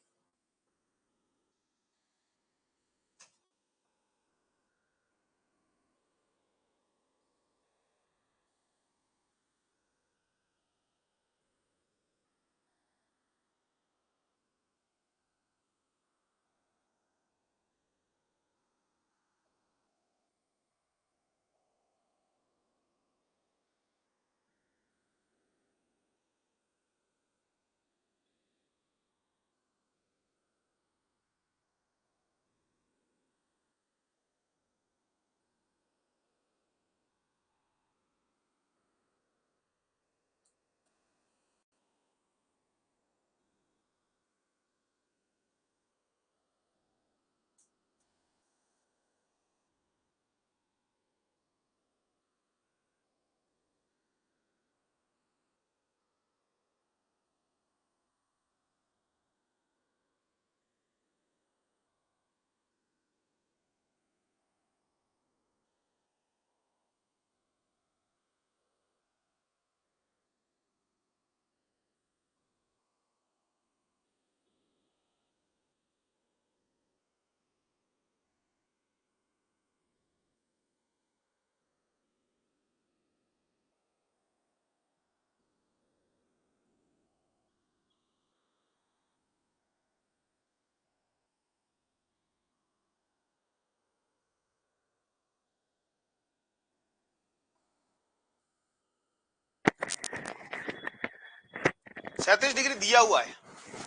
सैंतीस डिग्री दिया हुआ है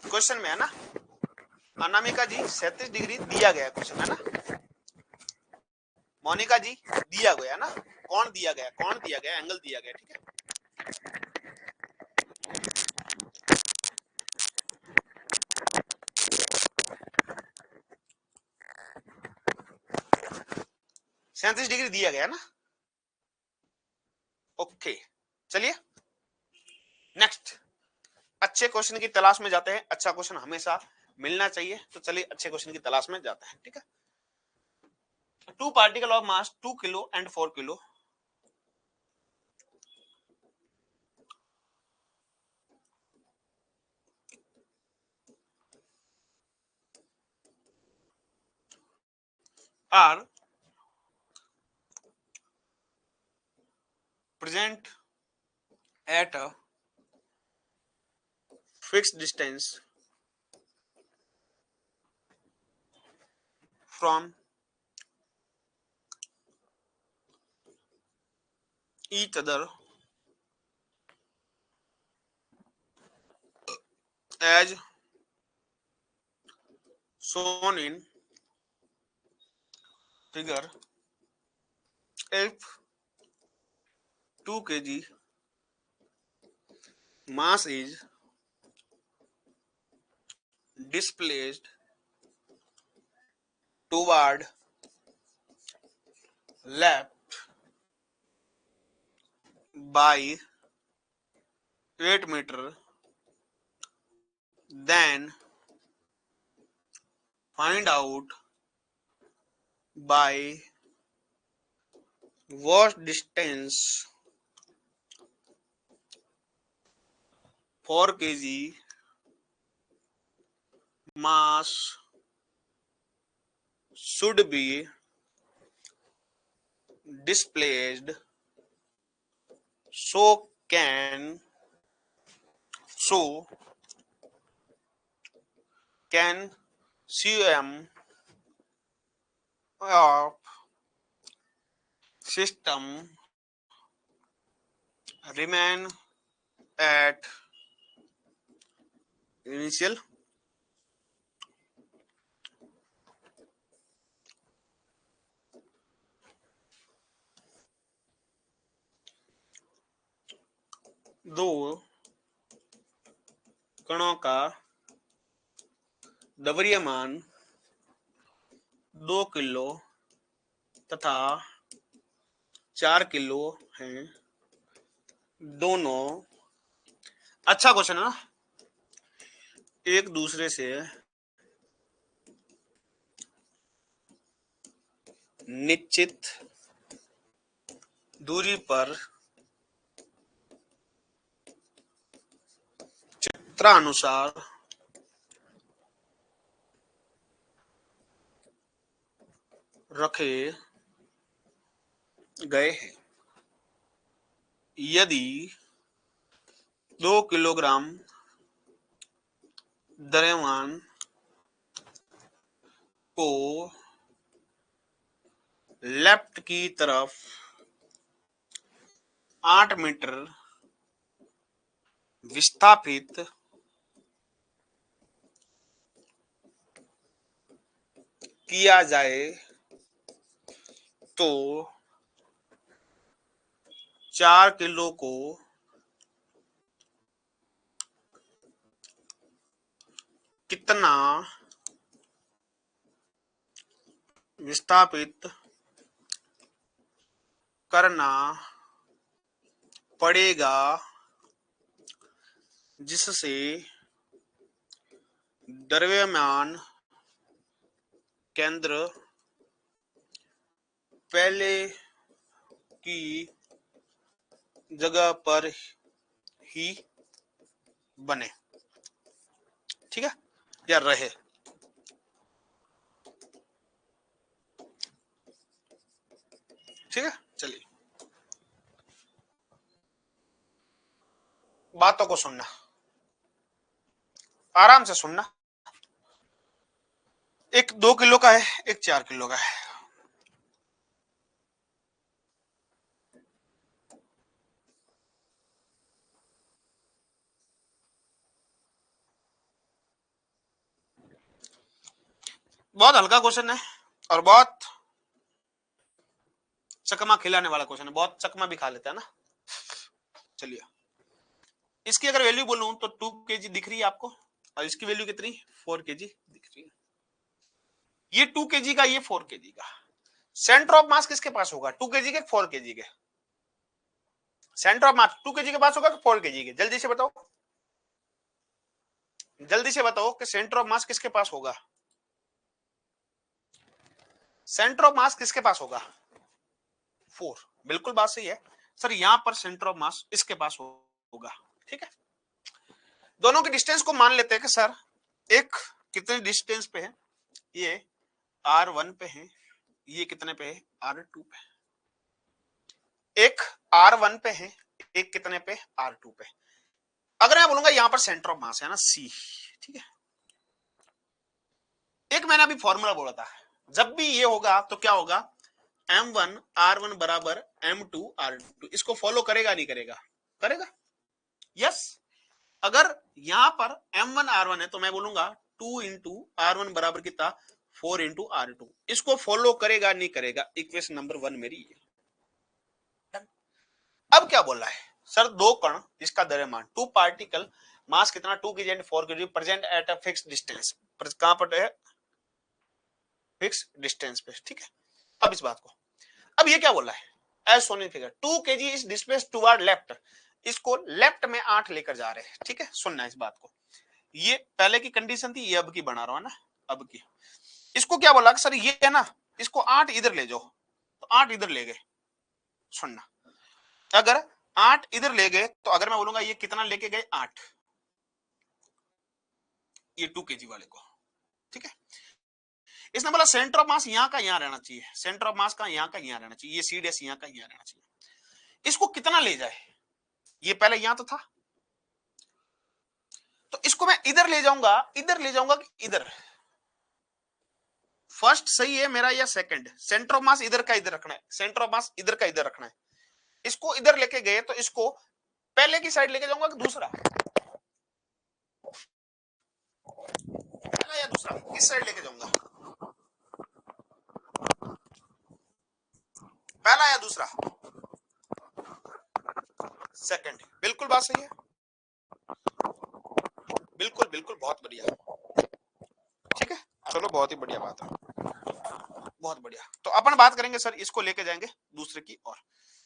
क्वेश्चन में है ना, अनामिका जी 37 डिग्री दिया गया क्वेश्चन है ना, मोनिका जी दिया गया ना, कौन दिया गया, कौन दिया गया, एंगल दिया गया। ठीक है, 37 डिग्री दिया गया ना। ओके चलिए नेक्स्ट, अच्छे क्वेश्चन की तलाश में जाते हैं। अच्छा क्वेश्चन हमेशा मिलना चाहिए, तो चलिए अच्छे क्वेश्चन की तलाश में जाते हैं। ठीक है, 2 particle of mass 2 kilo and 4 kilo are present at a fixed distance from each other as shown in figure. If 2 kg mass is displaced toward left by 8 meter, then find out by what distance 4 kg mass should be displaced so can CM of system remain at initial. दो कणों का द्रव्यमान 2 kilo तथा 4 kilo हैं, दोनों, अच्छा question है ना, एक दूसरे से निश्चित दूरी पर चित्रानुसार रखे गए हैं। यदि 2 किलोग्राम द्रव्यमान को लेफ्ट की तरफ 8 मीटर विस्थापित किया जाए तो 4 किलो को कितना विस्थापित करना पड़ेगा जिससे द्रव्यमान केंद्र पहले की जगह पर ही बने। ठीक है, या रहे। ठीक है, चलिए बातों को सुनना, आराम से सुनना। एक 2 किलो का है, एक 4 किलो का है। बहुत हल्का क्वेश्चन है और बहुत चकमा खिलाने वाला क्वेश्चन है, बहुत चकमा भी खा लेता है ना। चलिए इसकी अगर वैल्यू बोलूं तो 2 kg दिख रही है आपको, और इसकी वैल्यू कितनी 4 kg दिख रही है। ये 2 kg का, ये 4 kg का। सेंटर ऑफ मास किसके पास होगा, 2 kg के 4 kg के? सेंटर ऑफ मास 2 kg के पास होगा कि 4 kg के? जल्दी से बताओ, जल्दी से बताओ कि सेंटर ऑफ मास किसके पास होगा? सेंटर ऑफ मास किसके पास होगा? 4। बिल्कुल बात सही है सर, यहां पर सेंटर ऑफ मास इसके पास होगा। ठीक है, दोनों की डिस्टेंस को मान लेते हैं कि सर एक कितने डिस्टेंस पे है, ये R1 पे है, ये कितने पे है, R2 पे। एक R1 पे है, एक कितने पे, R2 पे। अगर मैं बोलूंगा यहां पर सेंटर ऑफ मास है ना C, ठीक है। एक मैंने अभी फॉर्मूला बोला था, जब भी ये होगा तो क्या होगा, M1 R1 बराबर M2 R2। इसको फॉलो करेगा नहीं करेगा? करेगा, यस। अगर यहां पर M1 R1 है तो मैं बोलूंगा 2 इंटू R1 बराबर कितना, 4 इंटू R2। इसको फॉलो करेगा नहीं करेगा? इक्वेशन नंबर 1 मेरी है। अब क्या बोल रहा है सर, दो कण इसका द्रव्यमान, टू पार्टिकल, मास कितना, 2 kg and 4 kg, present at a fix distance. कहां पर है, फिक्स डिस्टेंस पे, ठीक है। अब इस बात को, अब ये क्या बोल रहा है, as shown in figure 2 kg is displaced toward left. इसको लेफ्ट में 8 लेकर जा रहे हैं, ठीक है। सुनना इस बात को, ये पहले की कंडीशन थी, ये अब की बना रहा हूं ना, अब की। इसको क्या बोला सर, ये है ना, इसको 8 इधर ले जाओ, तो 8 इधर ले गए। सुनना, अगर 8 इधर ले गए तो अगर मैं बोलूंगा ये कितना लेके गए, 8, ये 2 kg वाले को, ठीक है। इसने बोला सेंटर ऑफ मास यहां का यहां रहना चाहिए, सेंटर ऑफ मास का यहां का यहां रहना चाहिए, ये सी डैश यहां का यहां रहना चाहिए। इसको कितना ले जाए, ये पहले यहां तो था, तो इसको मैं इधर ले जाऊंगा, इधर ले जाऊंगा कि इधर, फर्स्ट सही है मेरा या सेकंड? सेंटर ऑफ मास इधर का इधर रखना है, सेंटर ऑफ मास इधर का इधर रखना है। इसको इधर लेके गए तो इसको पहले की साइड लेके जाऊंगा कि दूसरा, पहला या दूसरा, किस साइड लेके जाऊंगा, पहला या दूसरा? सेकंड। बिल्कुल बात सही है, बिल्कुल बिल्कुल, बहुत बढ़िया, ठीक है। चलो बहुत ही बढ़िया बात है, बहुत बढ़िया। तो अपन बात करेंगे सर, इसको लेके जाएंगे दूसरे की ओर।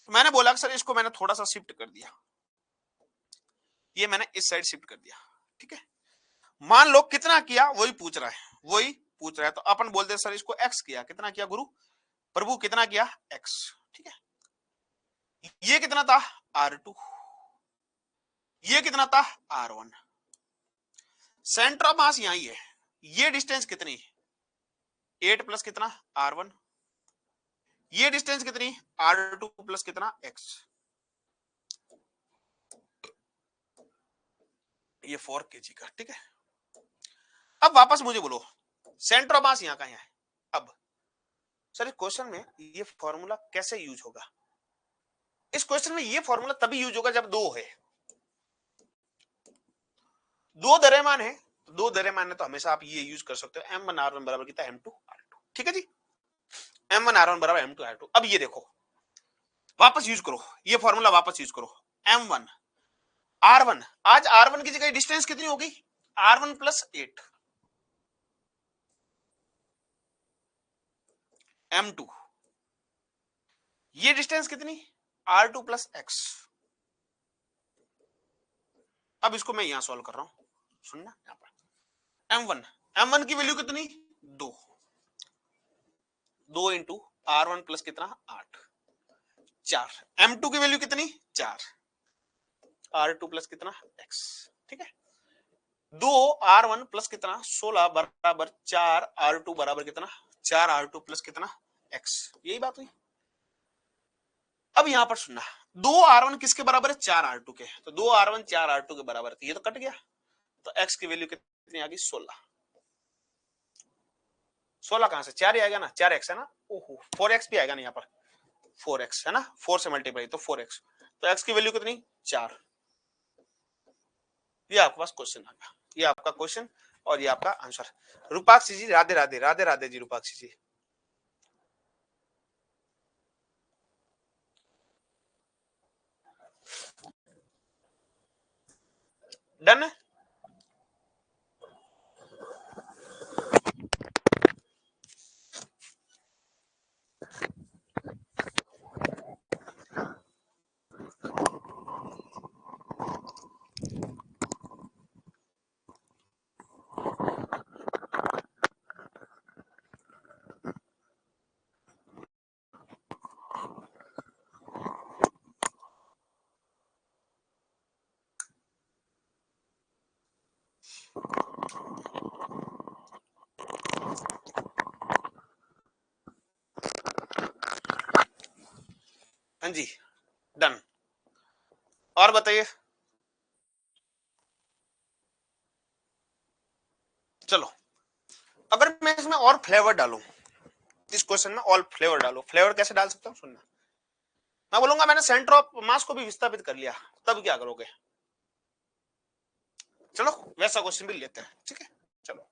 तो मैंने बोला सर इसको मैंने थोड़ा सा शिफ्ट कर दिया, ये मैंने इस साइड शिफ्ट कर दिया, ठीक है। मान लो कितना किया वही पूछ रहा है, वही पूछ रहा है, तो अपन बोलते हैं सर इसको एक्स किया। कितना किया गुरु प्रभु, कितना किया, एक्स, ठीक है। ये कितना था, R2, ये कितना था, R1। सेंटर ऑफ मास यही है, ये डिस्टेंस कितनी, 8 प्लस कितना, R1। ये डिस्टेंस कितनी, R2 प्लस कितना, x। ये 4 kg का, ठीक है। अब वापस मुझे बोलो, सेंटर ऑफ मास यहां का है। अब सर इस क्वेश्चन में ये फॉर्मूला कैसे यूज होगा? इस क्वेश्चन में ये फॉर्मूला तभी यूज होगा जब दो है, दो द्रव्यमान है। दो द्रव्यमान है तो हमेशा आप ये यूज कर सकते हो, M1 R1 बराबर कितना, M2 R2, ठीक है जी। M1 R1 बराबर M2 R2। अब ये देखो, वापस यूज करो ये फॉर्मूला, वापस यूज करो, M1 R1, आज R1 की जगह डिस्टेंस कितनी होगी, R1 प्लस 8, M2, ये डिस्टेंस कितनी, R2 प्लस x। अब इसको मैं यहां सॉल्व कर रहा हूं, सुनना यहां पर M1 की वैल्यू कितनी, 2, 2 इंटू R1 प्लस कितना, 8, 4। M2 की वैल्यू कितनी, 4, R2 प्लस कितना, x, ठीक है। 2 R1 प्लस कितना, 16 बराबर 4 R2 बराबर कितना, 4 R2 प्लस कितना, x। यही बात हुई। अब यहां पर सुनना, 2 R1 किसके बराबर है, 4 R2 के, तो 2 R1 4 R2 के बराबर है, ये तो कट गया। तो x की वैल्यू कितनी आ गई, 16। 16 कहां से, 4 ही आएगा ना, 4x है ना, ओहो 4x भी आएगा ना यहाँ पर, 4x है ना, 4 से मल्टीप्लाई तो 4x, तो x की वैल्यू कितनी, 4। ये आपके पास क्वेश्चन आ गया, ये आपका क्वेश्चन और ये आपका आंसर। रूपाक्षी जी राधे राधे, राधे राधे जी रूपाक्षी जी। डन है। हाँ जी, डन। और बताइए, चलो अगर मैं इसमें और फ्लेवर डालूं, इस क्वेश्चन में ऑल फ्लेवर डालो, फ्लेवर कैसे डाल सकता हूं सुनना। मैं बोलूंगा मैंने सेंटर ऑफ मास को भी विस्थापित कर लिया, तब क्या करोगे? चलो वैसा क्वेश्चन भी लेते हैं, ठीक है। चलो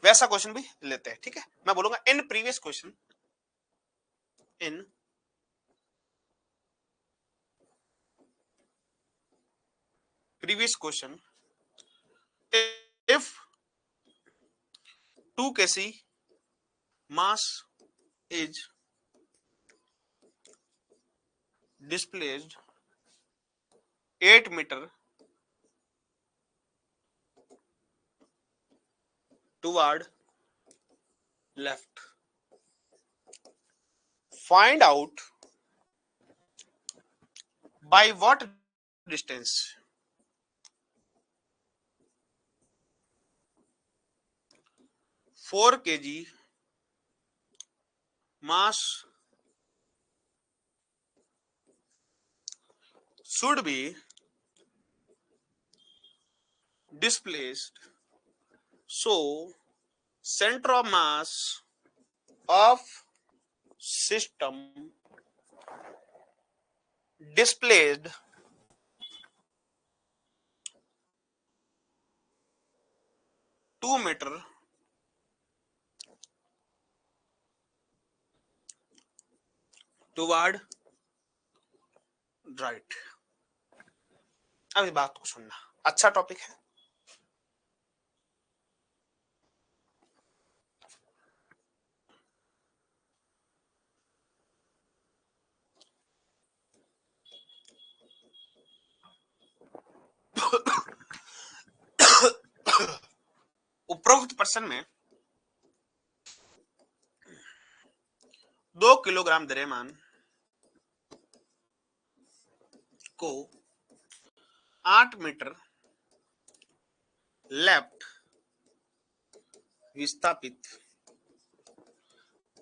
वैसा क्वेश्चन भी लेते हैं, ठीक है। मैं बोलूंगा in previous question, in previous question if 2 kg mass is displaced 8 meter toward left, find out by what distance 4 kg mass should be displaced so center of mass of system displaced 2 meter toward right। अब इस बात को सुनना, अच्छा topic है। उपरोक्त प्रश्न में 2 किलोग्राम द्रव्यमान को 8 मीटर लेफ्ट विस्थापित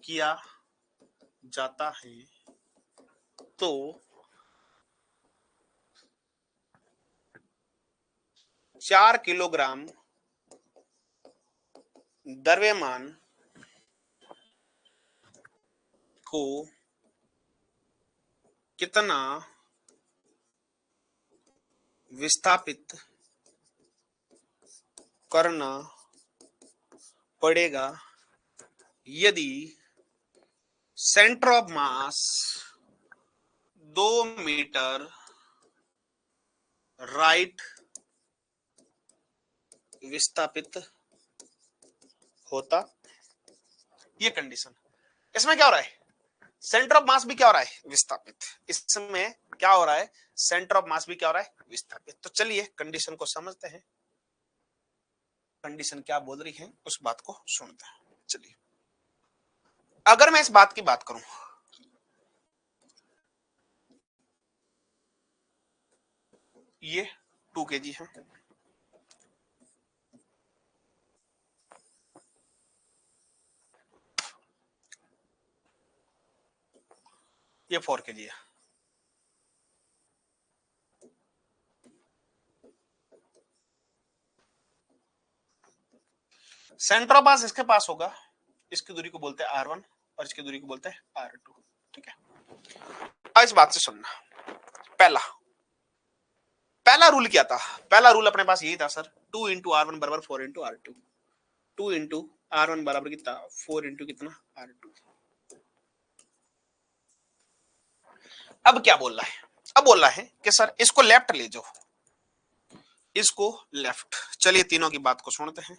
किया जाता है तो 4 किलोग्राम द्रव्यमान को कितना विस्थापित करना पड़ेगा यदि centre of mass 2 metre right विस्थापित होता। ये कंडीशन, इसमें क्या हो रहा है, सेंटर ऑफ मास भी क्या हो रहा है, विस्थापित। इसमें क्या हो रहा है, सेंटर ऑफ मास भी क्या हो रहा है, विस्थापित। तो चलिए कंडीशन को समझते हैं, कंडीशन क्या बोल रही है उस बात को सुनते हैं। चलिए अगर मैं इस बात की बात करूं, ये 2 kg है, ये 4 kg है। सेंटर ऑफ मास इसके पास होगा, इसकी दूरी को बोलते हैं r1 और इसकी दूरी को बोलते हैं r2, ठीक है। अब इस बात से सुनना, पहला पहला रूल क्या था, पहला रूल अपने पास यही था सर, 2 इंटू r1 बराबर 4 इंटू r2, 2 इंटू r1 बराबर कितना, 4 इंटू कितना, r2। अब क्या बोल रहा है, अब बोल रहा है कि सर इसको लेफ्ट ले जाओ, इसको लेफ्ट। चलिए तीनों की बात को सुनते हैं।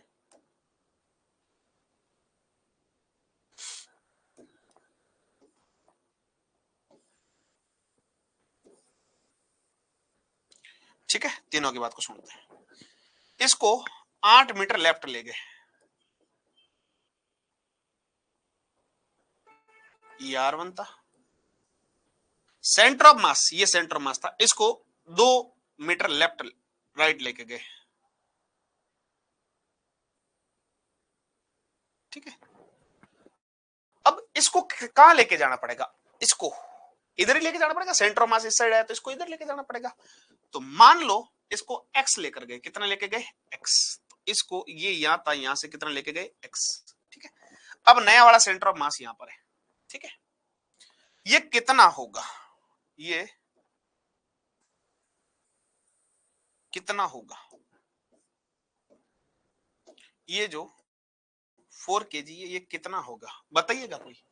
ठीक है, तीनों की बात को सुनते हैं। इसको 8 मीटर लेफ्ट ले गए, ये r1 था, सेंटर ऑफ मास, ये सेंटर ऑफ मास था, इसको 2 मीटर लेफ्ट राइट लेके गए, ठीक है, अब इसको कहां लेके जाना पड़ेगा, इसको इधर ही लेके जाना पड़ेगा, सेंटर ऑफ मास इस साइड है तो इसको इधर लेके जाना पड़ेगा। तो मान लो इसको x लेकर गए, कितना लेके गए x, तो इसको ये यहां था, यहां से कितना लेके गए x, ठीक है। अब नया वाला सेंटर ऑफ मास यहां पर है, ठीक है, ये कितना होगा, ये कितना होगा, ये जो 4 kg है ये कितना होगा बताइएगा कोई,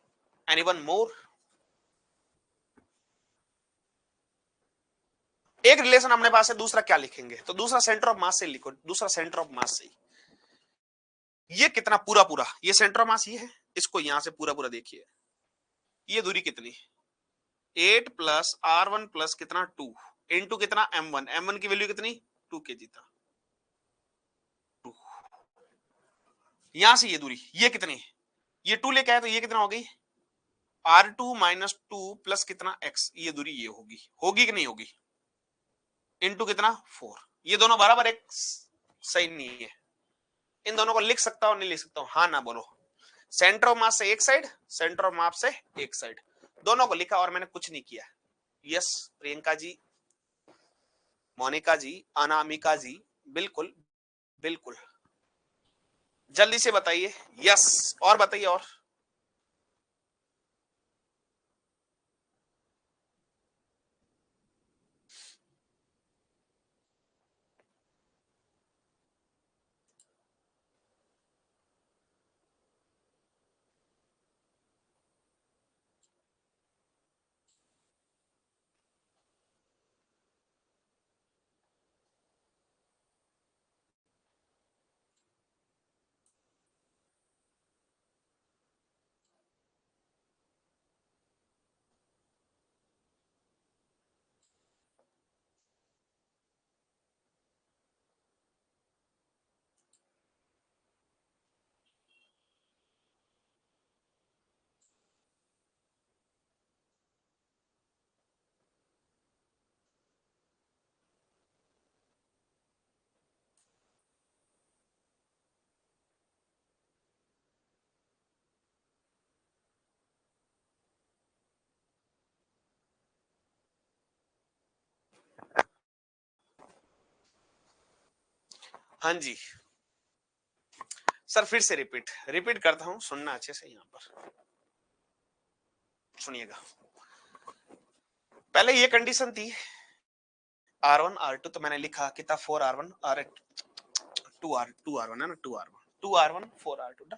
एनीवन मोर। एक रिलेशन अपने पास है, दूसरा क्या लिखेंगे, तो दूसरा सेंटर ऑफ मास से लिखो, दूसरा सेंटर ऑफ मास से ये कितना पूरा पूरा, ये सेंटर ऑफ मास ये है, इसको यहां से पूरा पूरा देखिए, ये दूरी कितनी, 8 प्लस r1 प्लस कितना 2 इंटू कितना m1, m1 की वैल्यू कितनी 2 kg था, 2, यहां से ये दूरी ये कितनी, ये 2 लेके आया तो ये कितना हो गई r2 माइनस 2 प्लस कितना x, ये दूरी ये होगी, होगी कि नहीं होगी, इंटू कितना 4, ये दोनों बराबर एक सही नहीं है, इन दोनों को लिख सकता हूं नहीं लिख सकता हूं, हाँ ना बोलो। सेंटर ऑफ मास से एक साइड, सेंटर ऑफ मास से एक साइड, दोनों को लिखा और मैंने कुछ नहीं किया। यस प्रियंका जी, मोनिका जी, अनामिका जी, बिल्कुल बिल्कुल, जल्दी से बताइए, यस और बताइए और। हाँ जी सर, फिर से रिपीट रिपीट करता हूं, सुनना अच्छे से, यहां पर सुनिएगा। पहले ये कंडीशन थी R1 R2, तो मैंने लिखा कितना 4R1 R 2R1 है ना, 2R1 4R2,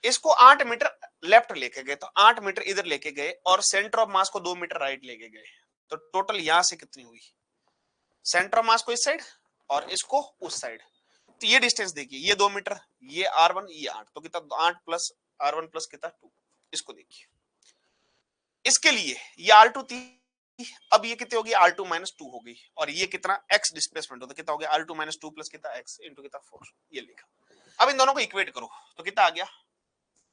इसको 8 मीटर लेफ्ट लेके गए, तो 8 मीटर इधर लेके गए और सेंटर ऑफ मास को 2 मीटर राइट लेके गए, तो टोटल यहां से कितनी हुई, सेंटर ऑफ मास को इस साइड और इसको उस साइड, तो ये डिस्टेंस देखिए, ये 2 मीटर, ये R1 ये 8, तो कितना 8 प्लस R1 प्लस कितना 2, इसको देखिए, इसके लिए ये R2 थी, अब ये कितनी होगी R2 माइनस 2 होगी, और ये कितना x डिस्प्लेसमेंट होता, कितना हो गया R2 माइनस 2 प्लस कितना x इंटू कितना 4, ये लिखा। अब इन दोनों को इक्वेट करो तो कितना आ गया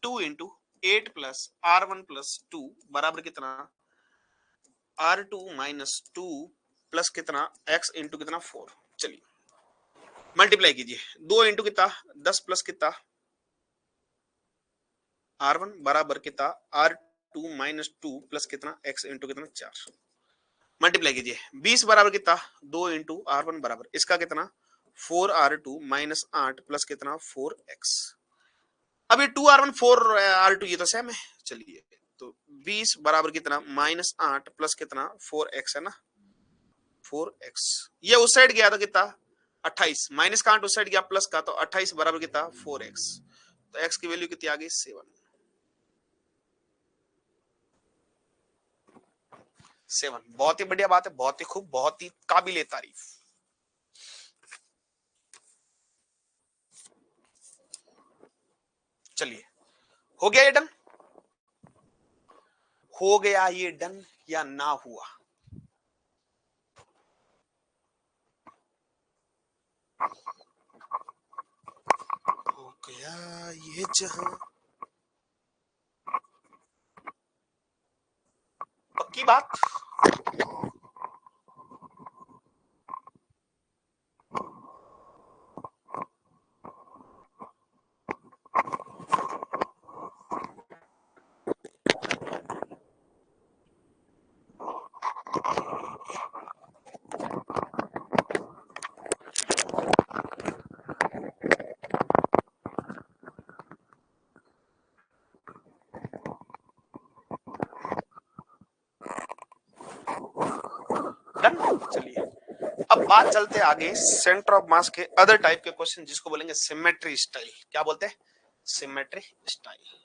2 इंटू 8 प्लस R1 प्लस 2 बराबर कितना R2 माइनस 2 प्लस कितना x इंटू कितना 4, चलिए मल्टीप्लाई कीजिए, 2 इंटू कितना 10 प्लस कितना R1 बराबर कितना R2 माइनस 2 प्लस कितना x इंटू कितना 4, मल्टीप्लाई कीजिए, 20 बराबर कितना 2 इंटू R1 बराबर इसका कितना 4R2 माइनस 8 प्लस कितना 4x, अब ये 2R1 4R2 ये तो सेम है, चलिए तो 20 बराबर कितना माइनस 8 प्लस कितना 4x है ना, 4x, ये उस साइड गया तो कितना 28, माइनस का 8 उस साइड गया प्लस का, तो 28 बराबर कितना 4x, तो x की वैल्यू कितनी आ गई 7। बहुत ही बढ़िया बात है, बहुत ही खूब, बहुत ही काबिले तारीफ। चलिए हो गया ये डन, हो गया ये डन या ना हुआ, हो गया ये जहां, पक्की बात। डन। चलिए अब बात चलते आगे सेंटर ऑफ मास के अदर टाइप के क्वेश्चन, जिसको बोलेंगे सिमेट्री स्टाइल। क्या बोलते हैं? Symmetry style.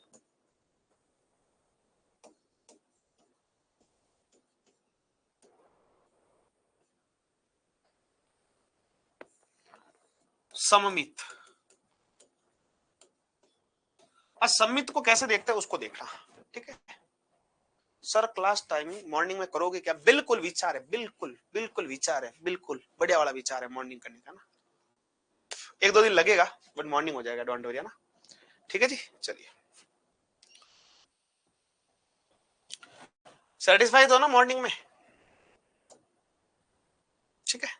सममित। असममित को कैसे देखते हैं उसको देखना, ठीक है। सर क्लास टाइमिंग मॉर्निंग में करोगे क्या? बिल्कुल विचार है, बिल्कुल बिल्कुल विचार है, बिल्कुल बढ़िया वाला विचार है मॉर्निंग करने का ना। एक दो दिन लगेगा बट मॉर्निंग हो जाएगा, डोंट वरी ना। ठीक है जी, चलिए सेटिस्फाइड हो ना मॉर्निंग में? ठीक है।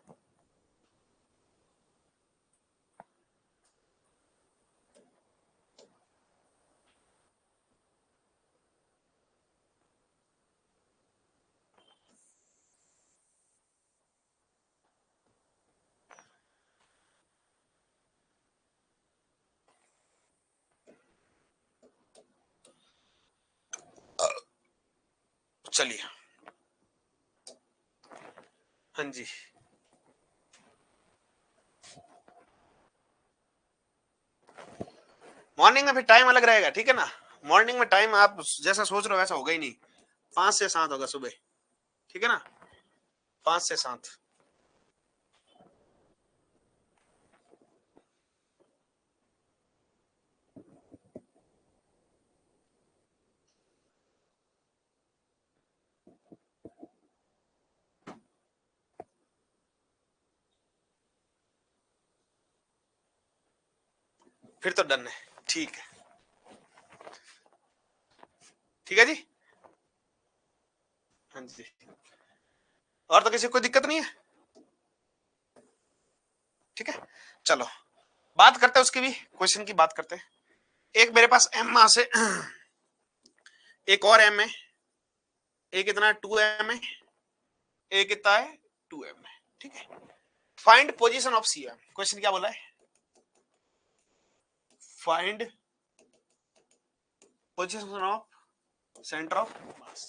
चलिए हाँ जी, मॉर्निंग में फिर टाइम अलग रहेगा, ठीक है ना। मॉर्निंग में टाइम आप जैसा सोच रहे हो वैसा होगा ही नहीं। 5 से 7 होगा सुबह, ठीक है ना, 5 से 7। फिर तो डन है, ठीक है, ठीक है जी। हाँ जी, और तो किसी को कोई दिक्कत नहीं है, ठीक है। चलो बात करते हैं उसकी भी, क्वेश्चन की बात करते हैं। एक मेरे पास एम मास है, एक और एम है, एक कितना 2m है, एक कितना है 2m है, ठीक है। Find position of C M. Question क्या बोला है? Find position of centre of mass.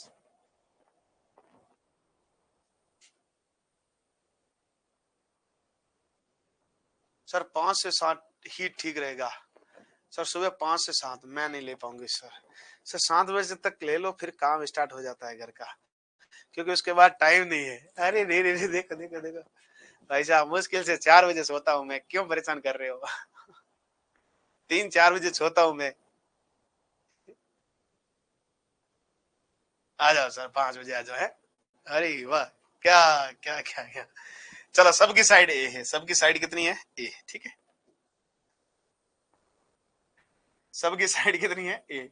Sir 5 से 7 ही ठीक रहेगा। सर सुबह 5 से 7 मैं नहीं ले पाऊंगी सर। सर 7 बजे तक ले लो, फिर काम स्टार्ट हो जाता है घर का, क्योंकि उसके बाद टाइम नहीं है। अरे नहीं नहीं नहीं, देखो देखो देखो भाई साहब, मुश्किल से 4 बजे सोता हूँ मैं, क्यों परेशान कर रहे हो? 3-4 बजे सोता हूँ मैं। आ जाओ सर, 5 बजे आ जाओ है। अरे वाह, क्या क्या क्या क्या। चलो सबकी साइड ए है, सबकी साइड कितनी है? ए, ठीक है। सबकी साइड कितनी है? ए।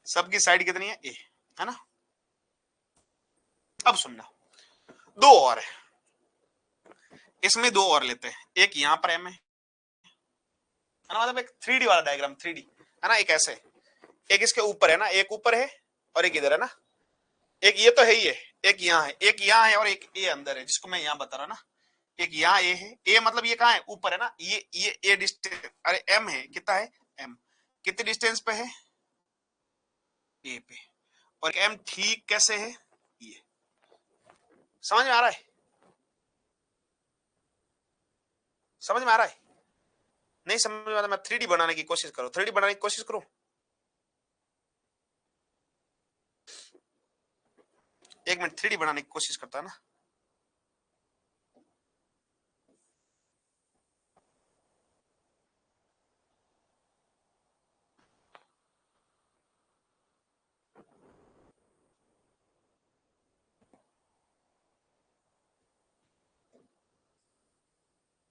सबकी साइड कितनी है? ए, है ना। अब सुनना, दो और है, इसमें दो और लेते हैं। एक यहां पर एम है ना, मतलब एक 3D वाला डायग्राम, 3D है ना। एक ऐसे, एक इसके ऊपर है ना, एक ऊपर है और एक इधर है ना। एक ये तो है ही है, एक यहाँ है, एक यहाँ है और एक ए अंदर है, जिसको मैं यहाँ बता रहा हूँ ना। एक यहाँ ए है, ए मतलब ये कहाँ है? ऊपर है ना। ये ए डिस्टेंस, अरे एम है, कितना है? एम कितने डिस्टेंस पे है? ए पे। और एम ठीक कैसे है? ये समझ में आ रहा है? समझ में आ रहा है? नहीं समझ में आ रहा, मैं 3D बनाने की कोशिश करो, 3D बनाने की कोशिश करो। एक मिनट, 3D बनाने की कोशिश करता है ना।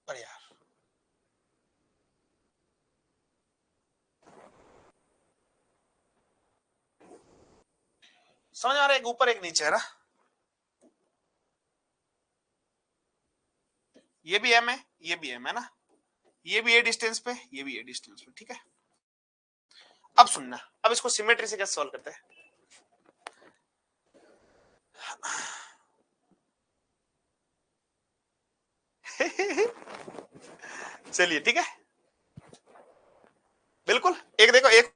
अरे यार, समझ आ रहा है? एक ऊपर एक नीचे है ना। ये भी एम है, ये भी एम है ना। ये भी ए डिस्टेंस पे, ये भी ए डिस्टेंस पे, ठीक है। अब सुनना, अब इसको सिमेट्री से कैसे सॉल्व करते हैं। चलिए ठीक है, बिल्कुल। एक देखो, एक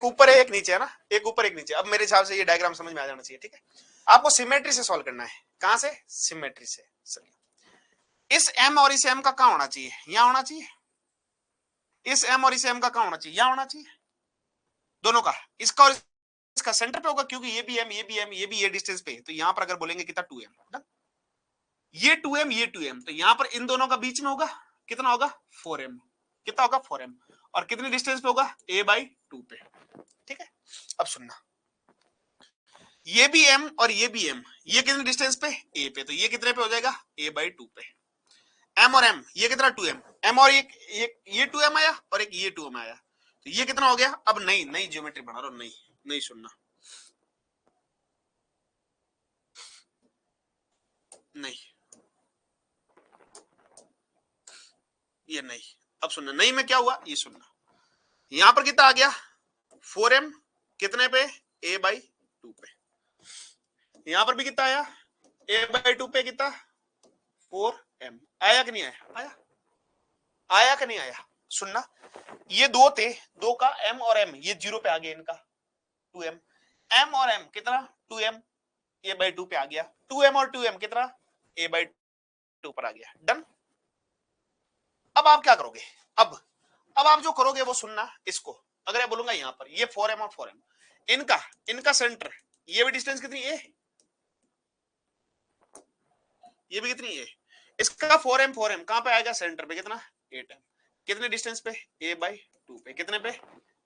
ऊपर है एक नीचे है ना, एक ऊपर एक नीचे। अब मेरे हिसाब से ये डायग्राम समझ में आ जाना चाहिए, ठीक है। आपको सिमेट्री से सॉल्व करना है। कहां से? सिमेट्री से। चलिए, इस एम और इस एम का कहां होना चाहिए? यहां होना चाहिए। इस एम और इस एम का कहां होना चाहिए? यहां होना चाहिए। दोनों का, इसका और इसका सेंटर पे होगा, क्योंकि ये भी एम, ये भी एम, ये भी ये डिस्टेंस पे। तो यहां पर अगर बोलेंगे कितना, 2m, ये 2m, ये 2m, तो यहां पर इन दोनों का बीच में होगा कितना होगा? 4m। कितना होगा? 4m। और कितनी डिस्टेंस पे होगा? a/2 पे। ठीक है, अब सुनना, ये भी m और ये भी m, ये कितने डिस्टेंस पे? a पे। तो ये कितने पे हो जाएगा? a/2 पे। m और m, ये कितना? 2m। m और ये 2m आया और एक ये 2m आया, तो ये कितना हो गया? अब नहीं, नई ज्योमेट्री बना रहा हूं, नहीं नहीं, सुनना, नहीं, ये नहीं। अब सुनना, नहीं में क्या हुआ ये सुनना। यहां पर कितना आ गया? 4m, कितने पे? a/2 पे। यहां पर भी कितना आया? a/2 पे कितना? 4m। आया कि नहीं आया? आया, आया कि नहीं आया? सुनना, ये दो थे, दो का m और m, ये 0 पे आ गया, इनका 2m। m और m कितना? 2m, a/2 पे आ गया। 2m और 2m कितना? a/2 पर आ गया। डन। अब आप क्या करोगे? अब आप जो करोगे वो सुनना, इसको अगर मैं बोलूंगा यहां पर ये 4m और 4m, इनका इनका सेंटर, ये भी डिस्टेंस कितनी है? ये भी कितनी है? इसका 4m कहां पे आएगा? सेंटर पे। कितना? 8m। कितने डिस्टेंस पे? a/2 पे। कितने पे?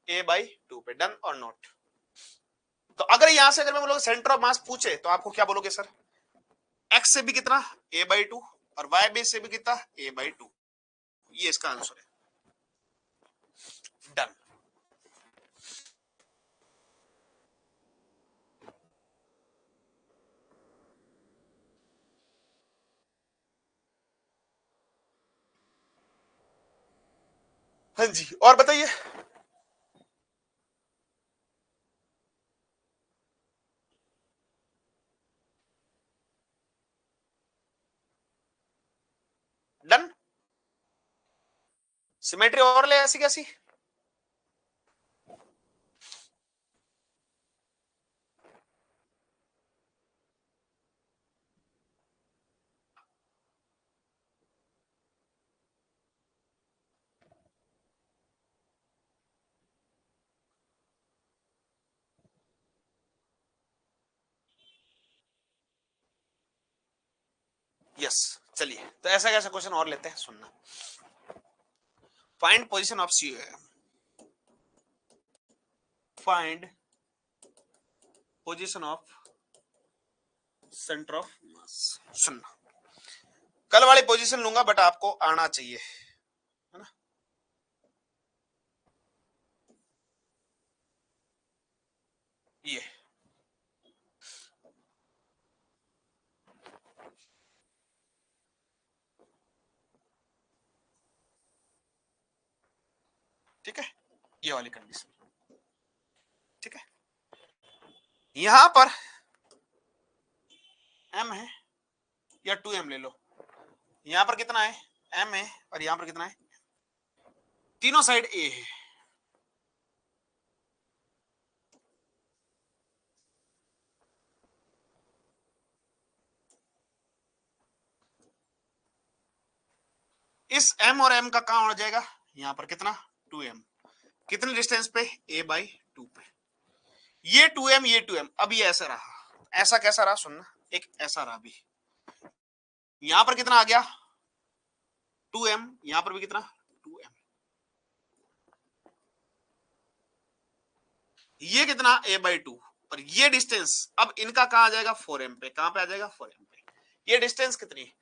a/2 पे। डन और नॉट? तो अगर यहां से अगर मैं बोलूंगा सेंटर ऑफ मास पूछे, तो आपको क्या बोलोगे? सर x से भी कितना? a/2, और y बेस से भी कितना? a/2। ये इसका आंसर है। डन। हाँ जी, और बताइए। डन। सिमेट्री और ले ऐसी कैसी? यस। चलिए, तो ऐसा कैसा क्वेश्चन और लेते हैं, सुनना। Find position of C, find position of centre of mass. सुनना, कल वाली पोजीशन लूंगा, बट आपको आना चाहिए, है ना। ये ठीक है, ये वाली कंडीशन, ठीक है। यहां पर m है, या 2m ले लो। यहां पर कितना है? m है, और यहां पर कितना है? तीनों साइड a है। इस m और m का कहां हो जाएगा? यहां पर कितना? 2m। कितने डिस्टेंस पे? a/2 पे। ये 2m, ये 2m। अब ये ऐसा रहा, ऐसा कैसा रहा सुनना, एक ऐसा रहा भी। यहां पर कितना आ गया? 2m। यहां पर भी कितना? 2m। ये कितना? a/2। और ये डिस्टेंस अब इनका कहां आ जाएगा? 4m पे। कहां पे आ जाएगा? 4m पे। ये डिस्टेंस कितनी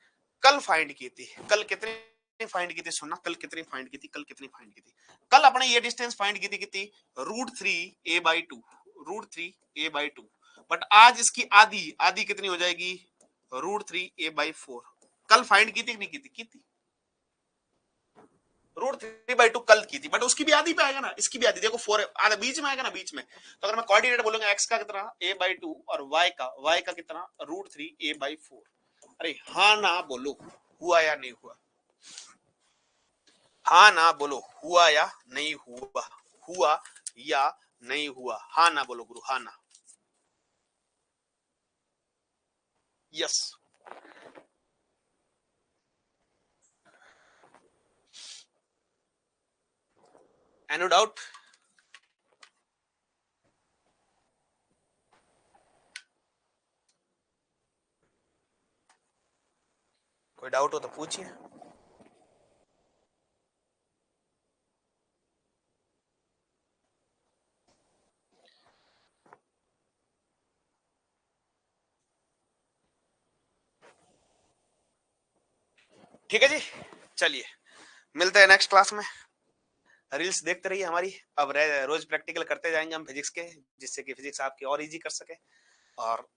कल फाइंड की थी? कल कितनी फाइंड की थी? सुनना, कल कितनी फाइंड की थी? कल कितनी फाइंड की थी? कल अपने ये डिस्टेंस फाइंड की थी कितनी? √3 a/2, √3 a/2। बट आज इसकी आधी, आधी कितनी हो जाएगी? √3 a/4। कल फाइंड की थी नहीं की थी? की थी। √3/2 कल की थी, बट उसकी भी आधी पे आएगा ना, इसकी भी आधी। देखो 4 आधा बीच में आएगा ना, बीच में। तो अगर मैं कोऑर्डिनेट बोलूंगा x का कितना? a/2, और y का कितना? √3 a/4। अरे हाँ ना बोलो, हुआ या नहीं हुआ? हाँ ना बोलो, हुआ या नहीं हुआ, हुआ या नहीं हुआ, हाँ ना बोलो गुरु, हाँ ना। यस। Any doubt? कोई डाउट हो तो पूछिए। ठीक है जी, चलिए मिलते हैं नेक्स्ट क्लास में। रील्स देखते रहिए हमारी। अब रोज प्रैक्टिकल करते जाएंगे हम फिजिक्स के, जिससे कि फिजिक्स आपकी और इजी कर सके, और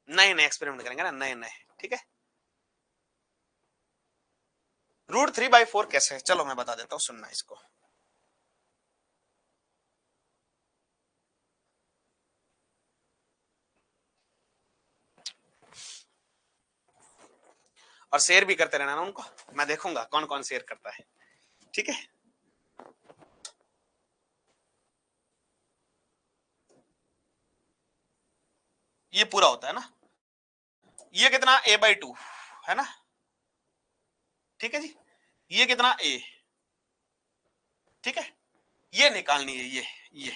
नए नए एक्सपेरिमेंट करेंगे ना, नए नए। ठीक है। √3/4 कैसे है, चलो मैं बता देता हूँ, सुनना इसको। और शेयर भी करते रहना ना उनको, मैं देखूंगा कौन कौन शेयर करता है। ठीक है। ये पूरा होता है ना, ये कितना a/2 है ना। ठीक है जी, ये कितना a। ठीक है, ये निकालनी है, ये।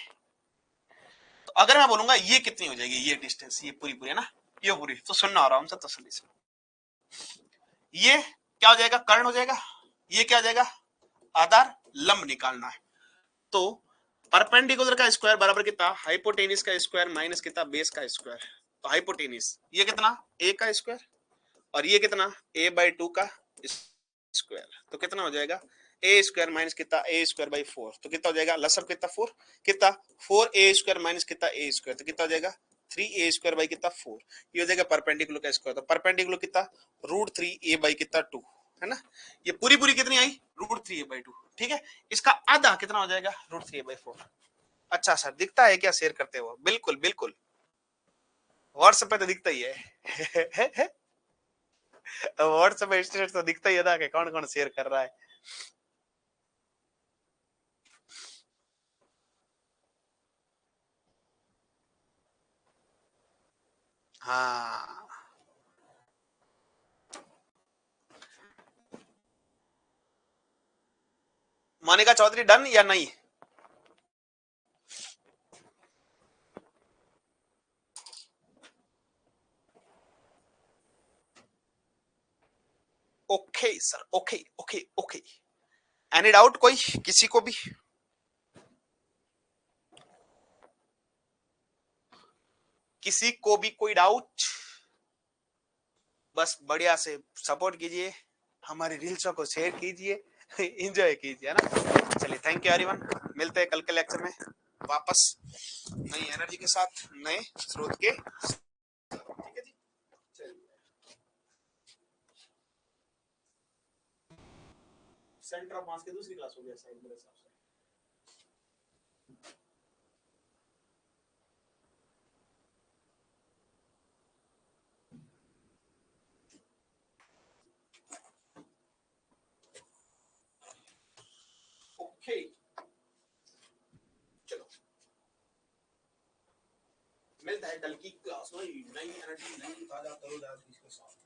तो अगर मैं बोलूंगा ये कितनी हो जाएगी, ये डिस्टेंस, ये पूरी पूरी है ना, ये पूरी, तो सुनना आराम से तसल्ली से। ये क्या हो जाएगा, कर्ण हो जाएगा। ये क्या हो जाएगा, आधार। लंब निकालना है, तो परपेंडिकुलर का स्क्वायर बराबर कितना, हाइपोटेनिस का स्क्वायर माइनस कितना, बेस का स्क्वायर। तो हाइपोटेनिस ये कितना, a का स्क्वायर, और ये कितना a/2 का स्क्वायर, तो कितना हो जाएगा, ए स्क्वायर माइनस कितना, a²/4, तो कितना हो जाएगा, लसब कितना 4, कितना 4a² माइनस कितना a², तो कितना हो जाएगा 3a² बाई कितना 4। ये हो जाएगा परपेंडिकुलर का स्क्वायर, तो परपेंडिकुलर कितना √3a बाई कितना 2 है ना। ये पूरी पूरी कितनी आई, √3a/2। ठीक है, इसका आधा कितना हो जाएगा, √3a/4। अच्छा सर, दिखता है क्या शेयर करते हो, बिल्कुल बिल्कुल, व्हाट्सएप पे तो दिखता ही है। व्हाट्सएप पे स्टेटस तो दिखता ही है ना कि कौन कौन शेयर कर रहा है। हाँ, मोनिका चौधरी डन या नहीं। Okay sir, okay okay okay. Any doubt कोई, किसी को भी? किसी को भी कोई डाउट? बस बढ़िया से सपोर्ट कीजिए, हमारी रील्सों को शेयर कीजिए, एंजॉय कीजिए, है ना। चलिए, थैंक यू एवरीवन, मिलते हैं कल के लेक्चर में वापस नई एनर्जी के साथ, नए स्रोत के। ठीक है जी, चलिए। सेंटर ऑफ मास की दूसरी क्लास हो गया शायद मेरे हिसाब से। ओके, चलो मिलता है कल की क्लास में, नई एनर्जी, नई ताजा तरोताजा के साथ।